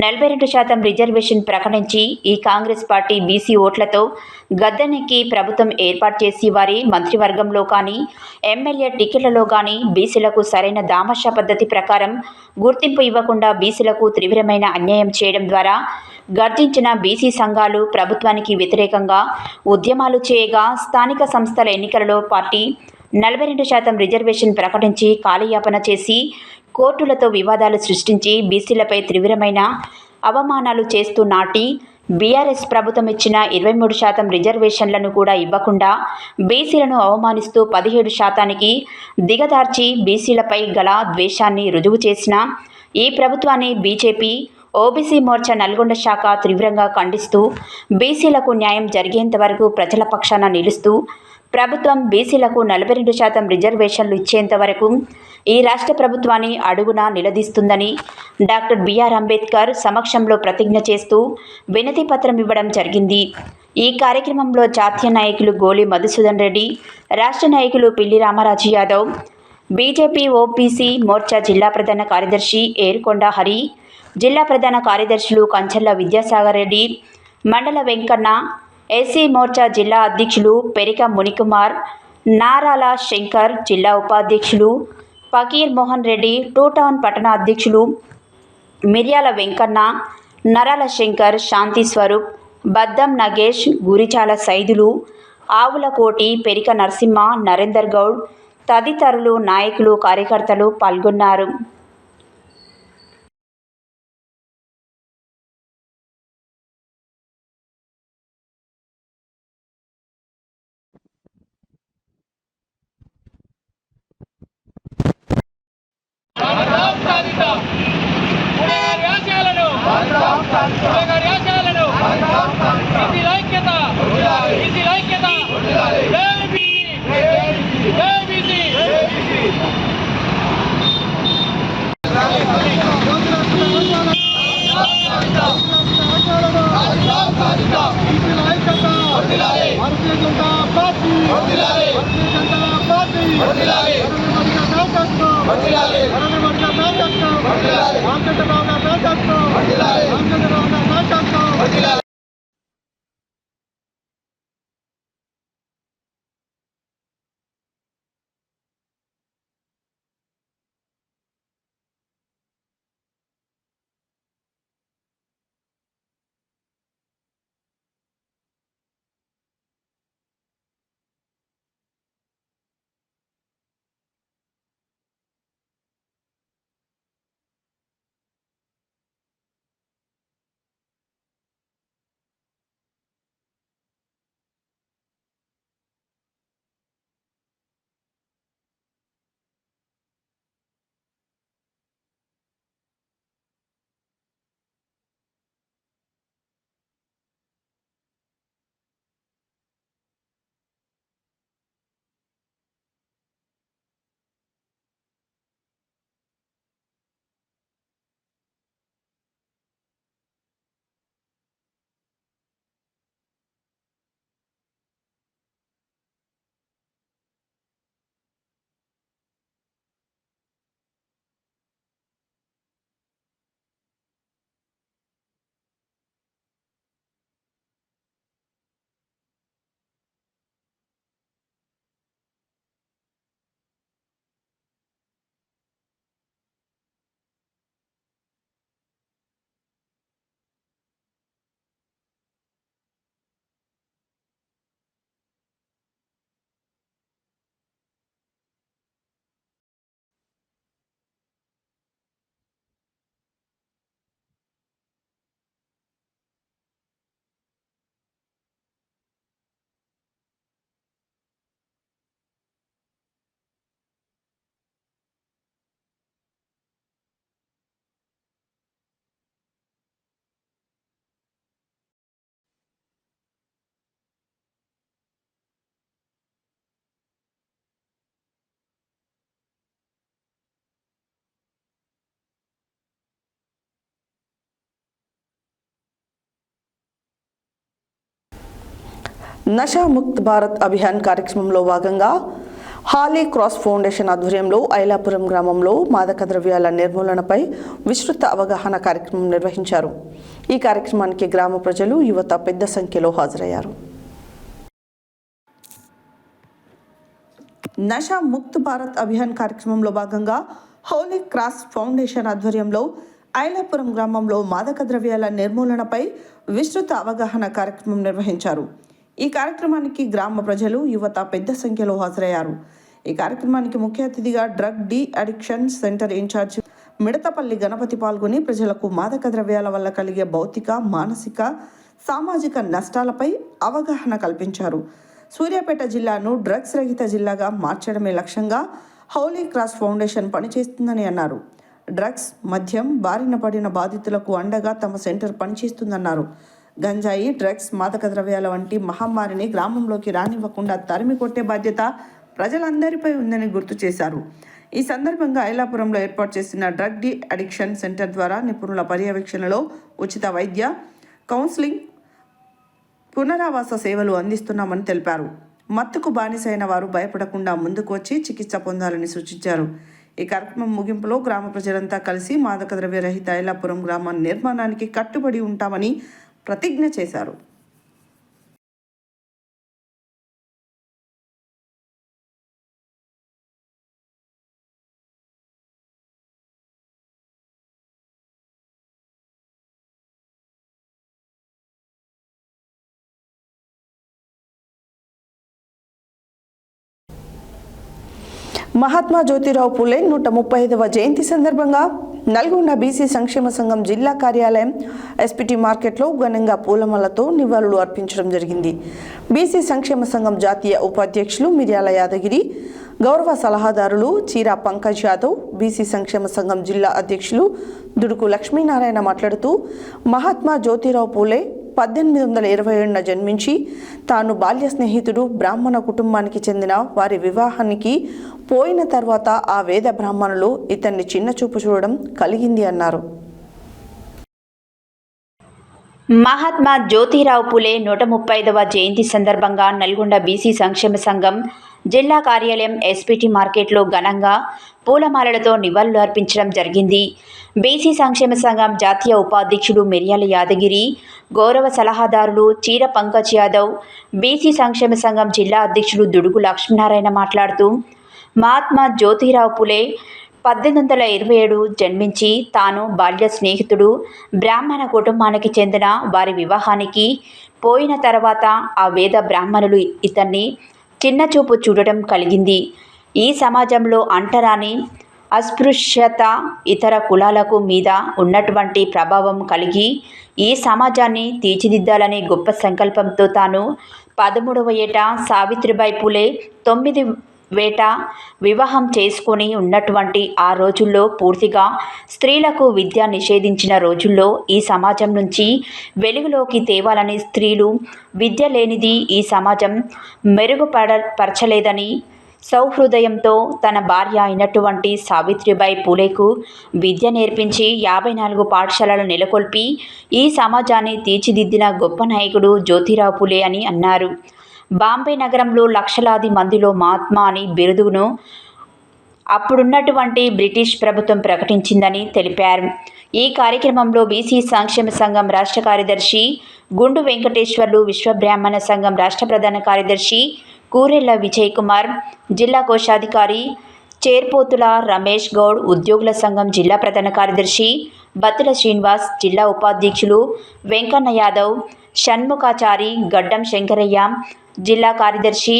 42% రిజర్వేషన్ ప్రకటించి ఈ కాంగ్రెస్ పార్టీ బీసీ ఓట్లతో గద్దెనెక్కి ప్రభుత్వం ఏర్పాటు చేసి వారి మంత్రివర్గంలో కానీ ఎమ్మెల్యే టికెట్లలో కానీ బీసీలకు సరైన దామాషా పద్ధతి ప్రకారం గుర్తింపు ఇవ్వకుండా బీసీలకు తీవ్రమైన అన్యాయం చేయడం ద్వారా గర్జించిన బీసీ సంఘాలు ప్రభుత్వానికి వ్యతిరేకంగా ఉద్యమాలు చేయగా స్థానిక సంస్థల ఎన్నికలలో పార్టీ 42% రిజర్వేషన్ ప్రకటించి కాలయాపన చేసి కోర్టులతో వివాదాలు సృష్టించి బీసీలపై తీవ్రమైన అవమానాలు చేస్తూ నాటి బీఆర్ఎస్ ప్రభుత్వం ఇచ్చిన 23% రిజర్వేషన్లను కూడా ఇవ్వకుండా బీసీలను అవమానిస్తూ 17%కి దిగదార్చి బీసీలపై గల ద్వేషాన్ని రుజువు చేసిన ఈ ప్రభుత్వాన్ని బీజేపీ ఓబీసీ మోర్చా నల్గొండ శాఖ తీవ్రంగా ఖండిస్తూ బీసీలకు న్యాయం జరిగేంత వరకు ప్రజల పక్షాన నిలుస్తూ ప్రభుత్వం బీసీలకు 42% రిజర్వేషన్లు ఇచ్చేంత వరకు ఈ రాష్ట్ర ప్రభుత్వాన్ని అడుగున నిలదీస్తుందని డాక్టర్ బిఆర్ అంబేద్కర్ సమక్షంలో ప్రతిజ్ఞ చేస్తూ వినతి పత్రం ఇవ్వడం జరిగింది. ఈ కార్యక్రమంలో జాతీయ నాయకులు గోలి మధుసూదన్ రెడ్డి, రాష్ట్ర నాయకులు పిల్లి రామరాజు యాదవ్, బీజేపీ ఓబీసీ మోర్చా జిల్లా ప్రధాన కార్యదర్శి ఏరుకొండ హరి, జిల్లా ప్రధాన కార్యదర్శులు కంచర్ల విద్యాసాగర్ రెడ్డి, మండల వెంకన్న, ఎస్సీ మోర్చా జిల్లా అధ్యక్షులు పెరిక మునికుమార్, నారాల శంకర్, జిల్లా ఉపాధ్యక్షులు ఫకీర్ మోహన్ రెడ్డి, టూ టౌన్ పట్టణ అధ్యక్షులు మిర్యాల వెంకన్న, నరాల శంకర్, శాంతి స్వరూప్, బద్దం నగేష్, గురిచాల సైదులు, ఆవుల కోటి, పెరిక నరసింహ, నరేందర్ గౌడ్ తదితరులు నాయకులు కార్యకర్తలు పాల్గొన్నారు. నషా ముక్త్ భారత్ అభియాన్ కార్యక్రమంలో భాగంగా హాలీ క్రాస్ ఫౌండేషన్ ఆధ్వర్యంలో ఐలాపురం గ్రామంలో మాదక ద్రవ్యాల నిర్మూలనపై విస్తృత అవగాహన కార్యక్రమం నిర్వహించారు. ఈ కార్యక్రమానికి గ్రామ ప్రజలు, యువత పెద్ద సంఖ్యలో హాజరయ్యారు. నషా ముక్త్ భారత్ అభియాన్ కార్యక్రమంలో భాగంగా హోలీ క్రాస్ ఫౌండేషన్ ఆధ్వర్యంలో ఐలాపురం గ్రామంలో మాదక ద్రవ్యాల నిర్మూలనపై విస్తృత అవగాహన కార్యక్రమం నిర్వహించారు. ఈ కార్యక్రమానికి గ్రామ ప్రజలు, యువత పెద్ద సంఖ్యలో హాజరయ్యారు. ఈ కార్యక్రమానికి ముఖ్య అతిథిగా drug de addiction centre incharge Midathapalli Ganapathi పాల్గొని ప్రజలకు మాదక ద్రవ్యాల వల్ల కలిగే భౌతిక, మానసిక, సామాజిక నష్టాలపై అవగాహన కల్పించారు. సూర్యాపేట జిల్లాను డ్రగ్స్ రహిత జిల్లాగా మార్చడమే లక్ష్యంగా హోలీ క్రాస్ ఫౌండేషన్ పనిచేస్తుందని అన్నారు. డ్రగ్స్, మద్యం బారిన పడిన బాధితులకు అండగా తమ సెంటర్ పనిచేస్తుందన్నారు. గంజాయి, డ్రగ్స్, మాదక ద్రవ్యాల వంటి మహమ్మారిని గ్రామంలోకి రానివ్వకుండా తరిమి కొట్టే బాధ్యత ప్రజలందరిపై ఉందని గుర్తు చేశారు. ఈ సందర్భంగా ఐలాపురంలో ఏర్పాటు చేసిన డ్రగ్ డి అడిక్షన్ సెంటర్ ద్వారా నిపుణుల పర్యవేక్షణలో ఉచిత వైద్య, కౌన్సిలింగ్, పునరావాస సేవలు అందిస్తున్నామని తెలిపారు. మత్తుకు బానిసైన వారు భయపడకుండా ముందుకు వచ్చి చికిత్స పొందాలని సూచించారు. ఈ కార్యక్రమం ముగింపులో గ్రామ ప్రజలంతా కలిసి మాదక ద్రవ్య రహిత ఐలాపురం గ్రామ నిర్మాణానికి కట్టుబడి ఉంటామని ప్రతిజ్ఞ చేశారు. మహాత్మా జ్యోతిరావు పూలే 135వ జయంతి సందర్భంగా నల్గొండ బీసీ సంక్షేమ సంఘం జిల్లా కార్యాలయం ఎస్పీటీ మార్కెట్లో ఘనంగా పూలమాలతో నివాళులు అర్పించడం జరిగింది. బీసీ సంక్షేమ సంఘం జాతీయ ఉపాధ్యక్షులు మిర్యాల యాదగిరి, గౌరవ సలహాదారులు చీరా పంకజ్ యాదవ్, బీసీ సంక్షేమ సంఘం జిల్లా అధ్యక్షులు దుడుకు లక్ష్మీనారాయణ మాట్లాడుతూ మహాత్మా జ్యోతిరావు పూలే 1827న జన్మించి తాను బాల్య స్నేహితుడు బ్రాహ్మణ కుటుంబానికి చెందిన వారి వివాహానికి పోయిన తర్వాత ఆ వేద బ్రాహ్మణులు ఇతన్ని చిన్నచూపు చూడడం కలిగింది అన్నారు. మహాత్మా జ్యోతిరావు పూలే 135వ జయంతి సందర్భంగా నల్గొండ బీసీ సంక్షేమ సంఘం జిల్లా కార్యాలయం ఎస్పీటీ మార్కెట్లో ఘనంగా పూలమాలలతో నివాళులు అర్పించడం జరిగింది. బీసీ సంక్షేమ సంఘం జాతీయ ఉపాధ్యక్షుడు మిర్యాల యాదగిరి, గౌరవ సలహాదారులు చీర పంకజ్ యాదవ్, బీసీ సంక్షేమ సంఘం జిల్లా అధ్యక్షుడు దుడుగు లక్ష్మీనారాయణ మాట్లాడుతూ మహాత్మా జ్యోతిరావు పూలే 1827 జన్మించి తాను బాల్య స్నేహితుడు బ్రాహ్మణ కుటుంబానికి చెందిన వారి వివాహానికి పోయిన తర్వాత ఆ వేద బ్రాహ్మణులు ఇతన్ని చిన్నచూపు చూడటం కలిగింది. ఈ సమాజంలో అంటరాని అస్పృశ్యత ఇతర కులాలకు మీద ఉన్నటువంటి ప్రభావం కలిగి ఈ సమాజాన్ని తీర్చిదిద్దాలనే గొప్ప సంకల్పంతో తాను 13వ ఏట సావిత్రిబాయి పూలే 9 వేట వివాహం చేసుకొని ఉన్నటువంటి ఆ రోజుల్లో పూర్తిగా స్త్రీలకు విద్య నిషేధించిన రోజుల్లో ఈ సమాజం నుంచి వెలుగులోకి తేవాలని, స్త్రీలు విద్య లేనిది ఈ సమాజం మెరుగుపరచలేదని సౌహృదయంతో తన భార్య అయినటువంటి సావిత్రిబాయి పూలేకు విద్య నేర్పించి 54 పాఠశాలలు నెలకొల్పి ఈ సమాజాన్ని తీర్చిదిద్దిన గొప్ప నాయకుడు జ్యోతిరావు పూలే అని అన్నారు. బాంబే నగరంలో లక్షలాది మందిలో మహాత్మా అని బిరుదును అప్పుడున్నటువంటి బ్రిటిష్ ప్రభుత్వం ప్రకటించిందని తెలిపారు. ఈ కార్యక్రమంలో బీసీ సంక్షేమ సంఘం రాష్ట్ర కార్యదర్శి గుండు వెంకటేశ్వర్లు, విశ్వబ్రాహ్మణ సంఘం రాష్ట్ర ప్రధాన కార్యదర్శి కూరెళ్ల విజయ్ కుమార్, జిల్లా కోశాధికారి చేర్పోతుల రమేష్ గౌడ్, ఉద్యోగుల సంఘం జిల్లా ప్రధాన కార్యదర్శి బత్తుల శ్రీనివాస్, జిల్లా ఉపాధ్యక్షులు వెంకన్న యాదవ్, షణ్ముఖాచారి, గడ్డం శంకరయ్య, జిల్లా కార్యదర్శి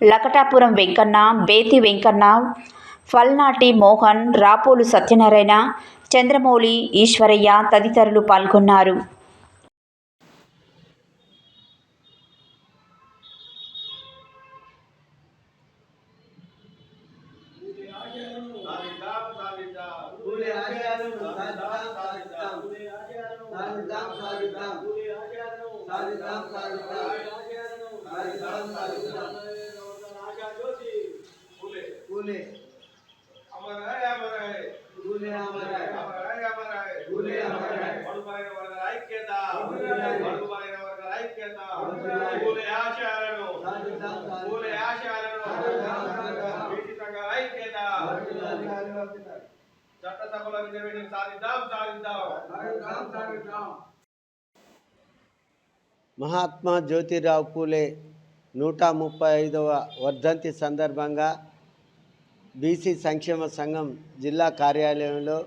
లకటాపురం వెంకన్న, బేతి వెంకన్న, ఫల్నాటి మోహన్, రాపోలు సత్యనారాయణ, చంద్రమౌళి, ఈశ్వరయ్య తదితరులు పాల్గొన్నారు. ఐక్యత ఐక్యత పూలే ఆశయాలను బీసీ సంఘాల ఐక్యత చట్టసభలో రిజర్వేషన్ సాధిద్దాం. మహాత్మా జ్యోతిరావు పూలే 135వ వర్ధంతి సందర్భంగా బీసీ సంక్షేమ సంఘం జిల్లా కార్యాలయంలో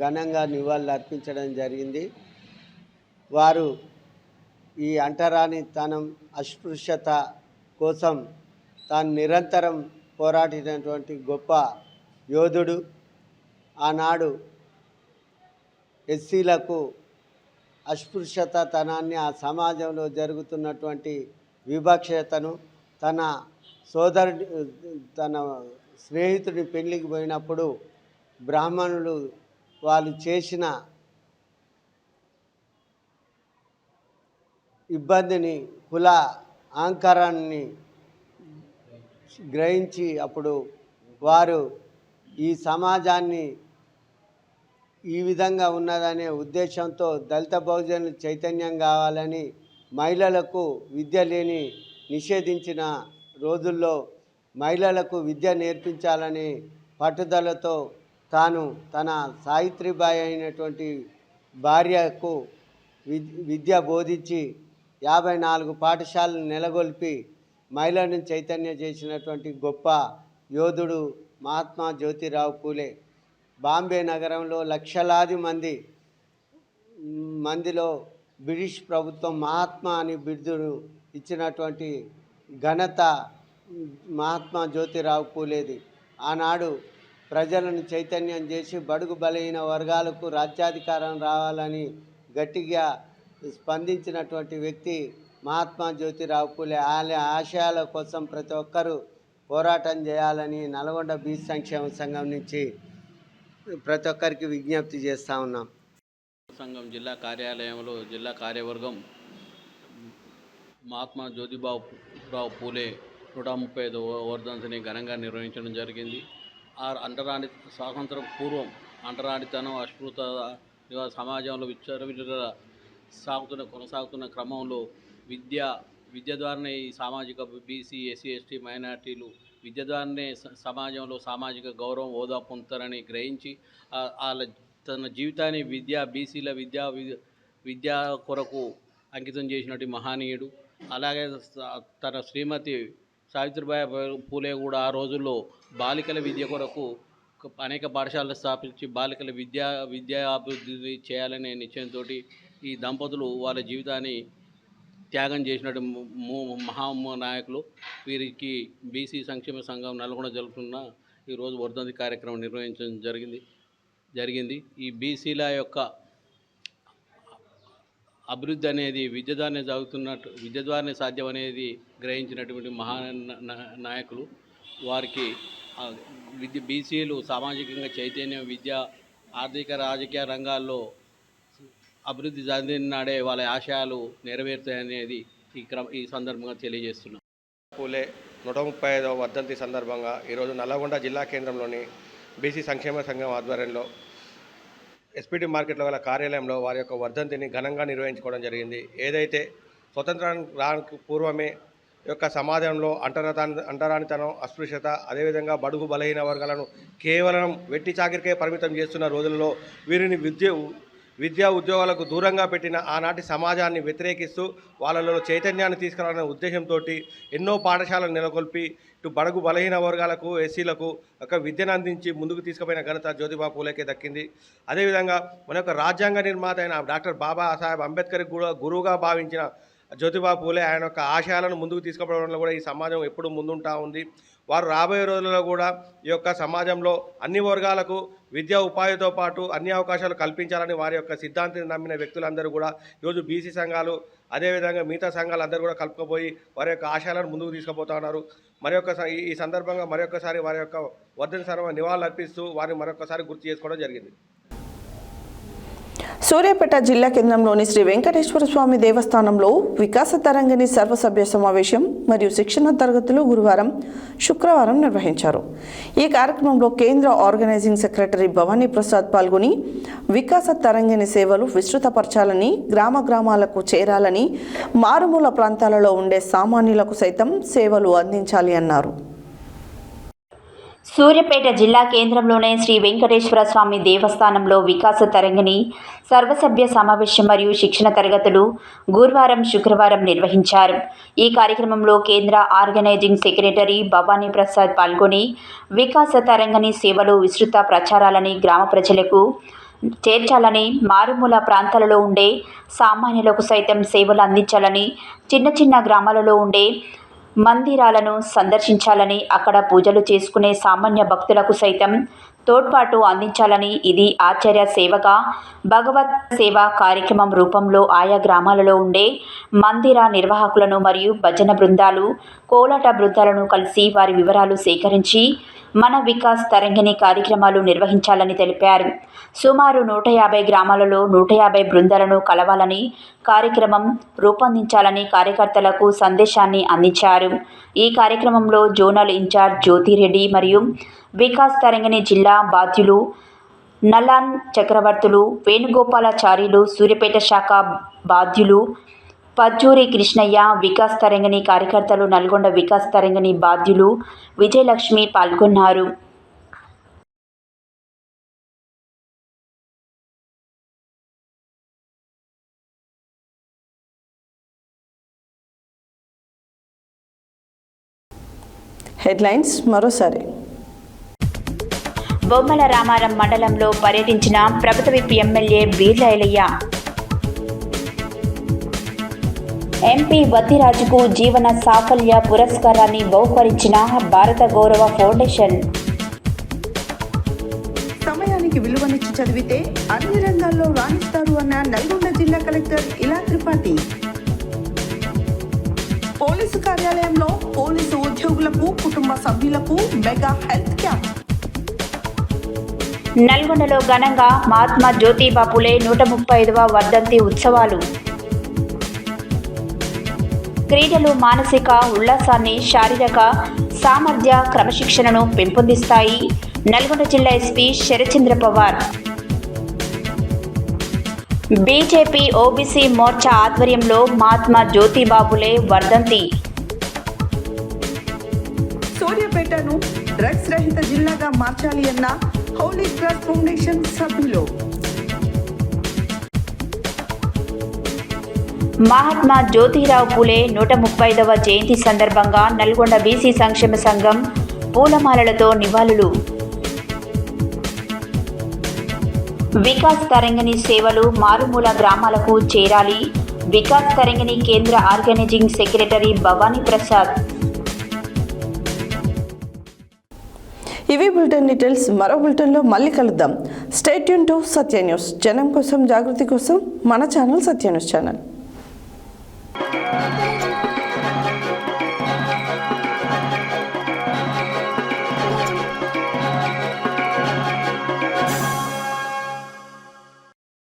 ఘనంగా నివాళులు అర్పించడం జరిగింది. వారు ఈ అంటరానితనం అస్పృశ్యత కోసం తాను నిరంతరం పోరాడినటువంటి గొప్ప యోధుడు. ఆనాడు ఎస్సీలకు అస్పృశ్యతనాన్ని, ఆ సమాజంలో జరుగుతున్నటువంటి వివక్షతను, తన స్నేహితుడి పెళ్ళికి పోయినప్పుడు బ్రాహ్మణులు వాళ్ళు చేసిన ఇబ్బందిని, కుల అహంకారాన్ని గ్రహించి అప్పుడు వారు ఈ సమాజాన్ని ఈ విధంగా ఉన్నదనే ఉద్దేశంతో దళిత బహుజనులు చైతన్యం కావాలని, మహిళలకు విద్య లేని నిషేధించిన రోజుల్లో మహిళలకు విద్య నేర్పించాలని పట్టుదలతో తాను తన సావిత్రిబాయి అయినటువంటి భార్యకు విద్య బోధించి 54 పాఠశాలను నెలకొల్పి మహిళలను చైతన్యం చేసినటువంటి గొప్ప యోధుడు మహాత్మా జ్యోతిరావు పూలే. బాంబే నగరంలో లక్షలాది మందిలో బ్రిటిష్ ప్రభుత్వం మహాత్మా అని బిరుదును ఇచ్చినటువంటి ఘనత మహాత్మా జ్యోతిరావు పూలేది. ఆనాడు ప్రజలను చైతన్యం చేసి బడుగు బలహీన వర్గాలకు రాజ్యాధికారం రావాలని గట్టిగా స్పందించినటువంటి వ్యక్తి మహాత్మా జ్యోతిరావు పూలే. ఆయన ఆశయాల కోసం ప్రతి ఒక్కరూ పోరాటం చేయాలని నల్గొండ బీసీ సంక్షేమ సంఘం నుంచి ప్రతి ఒక్కరికి విజ్ఞప్తి చేస్తూ ఉన్నాం. సంఘం జిల్లా కార్యాలయంలో జిల్లా కార్యవర్గం మహాత్మా జ్యోతిరావు పూలే 135వ వర్ధంతిని ఘనంగా నిర్వహించడం జరిగింది. స్వాతంత్రం పూర్వం అంటరానితనం అస్పృత సమాజంలో విచ్చలవిడిగా కొనసాగుతున్న క్రమంలో విద్య ద్వారానే ఈ సామాజిక బీసీ, ఎస్సీ, ఎస్టీ, మైనార్టీలు విద్య ద్వారానే సమాజంలో సామాజిక గౌరవం, హోదా పొందుతారని గ్రహించి తన జీవితాన్ని బీసీల విద్యా కొరకు అంకితం చేసినటువంటి మహనీయుడు. అలాగే తన శ్రీమతి సావిత్రిబాయి పూలే కూడా ఆ రోజుల్లో బాలికల విద్య కొరకు అనేక పాఠశాలలు స్థాపించి బాలికల విద్యాభివృద్ధి చేయాలనే నిశ్చయంతో ఈ దంపతులు వాళ్ళ జీవితాన్ని త్యాగం చేసినట్టు నాయకులు. వీరికి బీసీ సంక్షేమ సంఘం నల్గొండ జరుపుతున్న ఈరోజు వర్ధంతి కార్యక్రమం నిర్వహించడం జరిగింది. ఈ బీసీల యొక్క అభివృద్ధి అనేది విద్య ద్వారానే సాధ్యం అనేది గ్రహించినటువంటి నాయకులు. వారికి బీసీలు సామాజికంగా చైతన్యం, విద్య, ఆర్థిక, రాజకీయ రంగాల్లో అభివృద్ధి చెందిన నాడే వాళ్ళ ఆశయాలు నెరవేరుతాయనేది ఈ సందర్భంగా తెలియజేస్తున్నాం. పూలే 135వ వర్ధంతి సందర్భంగా ఈరోజు నల్లగొండ జిల్లా కేంద్రంలోని బీసీ సంక్షేమ సంఘం ఆధ్వర్యంలో ఎస్పీటీ మార్కెట్లో గల కార్యాలయంలో వారి యొక్క వర్ధంతిని ఘనంగా నిర్వహించుకోవడం జరిగింది. ఏదైతే స్వతంత్రానికి పూర్వమే యొక్క సమాజంలో అంటరానితనం, అస్పృశ్యత, అదేవిధంగా బడుగు బలహీన వర్గాలను కేవలం వెట్టి చాకిరికే పరిమితం చేస్తున్న రోజులలో వీరిని విద్యా ఉద్యోగాలకు దూరంగా పెట్టిన ఆనాటి సమాజాన్ని వ్యతిరేకిస్తూ వాళ్ళలో చైతన్యాన్ని తీసుకురావాలనే ఉద్దేశంతో ఎన్నో పాఠశాలను నెలకొల్పి ఇటు బడుగు బలహీన వర్గాలకు, ఎస్సీలకు ఒక విద్యను అందించి ముందుకు తీసుకుపోయిన ఘనత జ్యోతిబా పూలేకే దక్కింది. అదేవిధంగా మన యొక్క రాజ్యాంగ నిర్మాత అయిన డాక్టర్ బాబాసాహెబ్ అంబేద్కర్ కూడా గురువుగా భావించిన జ్యోతిబా పూలే ఆయన యొక్క ఆశయాలను ముందుకు తీసుకుపోవడంలో కూడా ఈ సమాజం ఎప్పుడు ముందుంటా ఉంది. వారు రాబోయే రోజుల్లో కూడా ఈ యొక్క సమాజంలో అన్ని వర్గాలకు విద్యా ఉపాధితో పాటు అన్ని అవకాశాలు కల్పించాలని వారి యొక్క సిద్ధాంతాన్ని నమ్మిన వ్యక్తులందరూ కూడా ఈరోజు బీసీ సంఘాలు, అదేవిధంగా మిగతా సంఘాలు అందరూ కూడా కలుపుకపోయి వారి యొక్క ఆశయాలను ముందుకు తీసుకుపోతా ఉన్నారు. ఈ సందర్భంగా మరొకసారి వారి యొక్క వర్ధంతి నివాళులు అర్పిస్తూ వారిని మరొకసారి గుర్తు చేసుకోవడం జరిగింది. సూర్యాపేట జిల్లా కేంద్రంలోని శ్రీ వెంకటేశ్వర స్వామి దేవస్థానంలో వికాస తరంగిణి సర్వసభ్య సమావేశం మరియు శిక్షణ తరగతులు గురువారం శుక్రవారం నిర్వహించారు. ఈ కార్యక్రమంలో కేంద్ర ఆర్గనైజింగ్ సెక్రటరీ భవానీ ప్రసాద్ పాల్గొని వికాస తరంగిణి సేవలు విస్తృతపరచాలని, గ్రామాలకు చేరాలని, మారుమూల ప్రాంతాలలో ఉండే సామాన్యులకు సైతం సేవలు అందించాలి అన్నారు. సూర్యాపేట జిల్లా కేంద్రంలోని శ్రీ వెంకటేశ్వర స్వామి దేవస్థానంలో వికాస తరంగిణి సర్వసభ్య సమావేశం మరియు శిక్షణ తరగతులు గురువారం శుక్రవారం నిర్వహించారు. ఈ కార్యక్రమంలో కేంద్ర ఆర్గనైజింగ్ సెక్రటరీ భవానీ ప్రసాద్ పాల్గొని వికాస తరంగిణి సేవలు విస్తృత ప్రచారాలని, గ్రామ ప్రజలకు చేర్చాలని, మారుమూల ప్రాంతాలలో ఉండే సామాన్యులకు సైతం సేవలు అందించాలని, చిన్న గ్రామాలలో ఉండే మందిరాలను సందర్శించాలని, అక్కడ పూజలు చేసుకునే సామాన్య భక్తులకు సైతం తోడ్పాటు అందించాలని, ఇది ఆచార్య సేవగా భగవత్ సేవ కార్యక్రమం రూపంలో ఆయా గ్రామాలలో ఉండే మందిర నిర్వాహకులను మరియు భజన బృందాలు, కోలాట బృందాలను కలిసి వారి వివరాలు సేకరించి మన వికాస్ తరంగిణి కార్యక్రమాలు నిర్వహించాలని తెలిపారు. సుమారు 150 గ్రామాలలో 150 బృందాలను కలవాలని, కార్యక్రమం రూపొందించాలని కార్యకర్తలకు సందేశాన్ని అందించారు. ఈ కార్యక్రమంలో జోనల్ ఇన్ఛార్జ్ జ్యోతిరెడ్డి మరియు వికాస్ తరంగిణి జిల్లా బాధ్యులు నలాన్ చక్రవర్తులు, వేణుగోపాలాచార్యులు, సూర్యాపేట శాఖ బాధ్యులు పజ్జూరి కృష్ణయ్య, వికాస్ తరంగిణి కార్యకర్తలు, నల్గొండ వికాస్ తరంగిణి బాధ్యులు విజయలక్ష్మి పాల్గొన్నారు. హెడ్లైన్స్ మరోసారి. బొమ్మల రామారం మండలంలో పర్యటించిన ప్రభుత్వ whip MLA Beerla Ailaiah. MP వద్దిరాజుకు జీవన సాఫల్య పురస్కారాన్ని బహుకరించిన భారత గౌరవ ఫౌండేషన్. సమయానికి విలువనిచ్చి చదివితే అన్ని రంగాల్లో రాణిస్తారు అన్న నల్గొండ జిల్లా కలెక్టర్ ఇలా త్రిపాఠి. పోలీసు కార్యాలయంలో పోలీసు ఉద్యోగులకు, కుటుంబ సభ్యులకు మెగా హెల్త్ క్యాంప్. నల్గొండలో ఘనంగా మహాత్మా జ్యోతిబా పూలే 135వ వర్ధంతి ఉత్సవాలు. క్రీడలు మానసిక ఉల్లాసాన్ని, శారీరక సామర్థ్య క్రమశిక్షణను పెంపొందిస్తాయి. నల్గొండ జిల్లా SP Sarachandra Pawar. BJP OBC Morcha ఆధ్వర్యంలో మహాత్మా జ్యోతిబా పూలే వర్ధంతి. సూర్యాపేటను డ్రగ్స్ రహిత జిల్లాగా మార్చాలి అన్న హోలీ క్రాస్ ఫౌండేషన్ సభ్యులు. మహాత్మా జ్యోతిరావు పూలే 135వ జయంతి సందర్భంగా నల్గొండ బీసీ సంక్షేమ సంఘం పూలమాలలతో నివాళులు. వికాస్ తరంగిణి సేవలు మారుమూల గ్రామాలకు చేరాలి. వికాస్ తరంగిణి కేంద్ర ఆర్గనైజింగ్ సెక్రటరీ భవానీ ప్రసాద్. ఇవి బులెటిన్ డీటెయిల్స్. మరో బులెటిన్లో మళ్ళీ కలుద్దాం. Stay tune to Satya news. జనం కోసం, జాగృతి కోసం మన ఛానల్ సత్య న్యూస్ ఛానల్.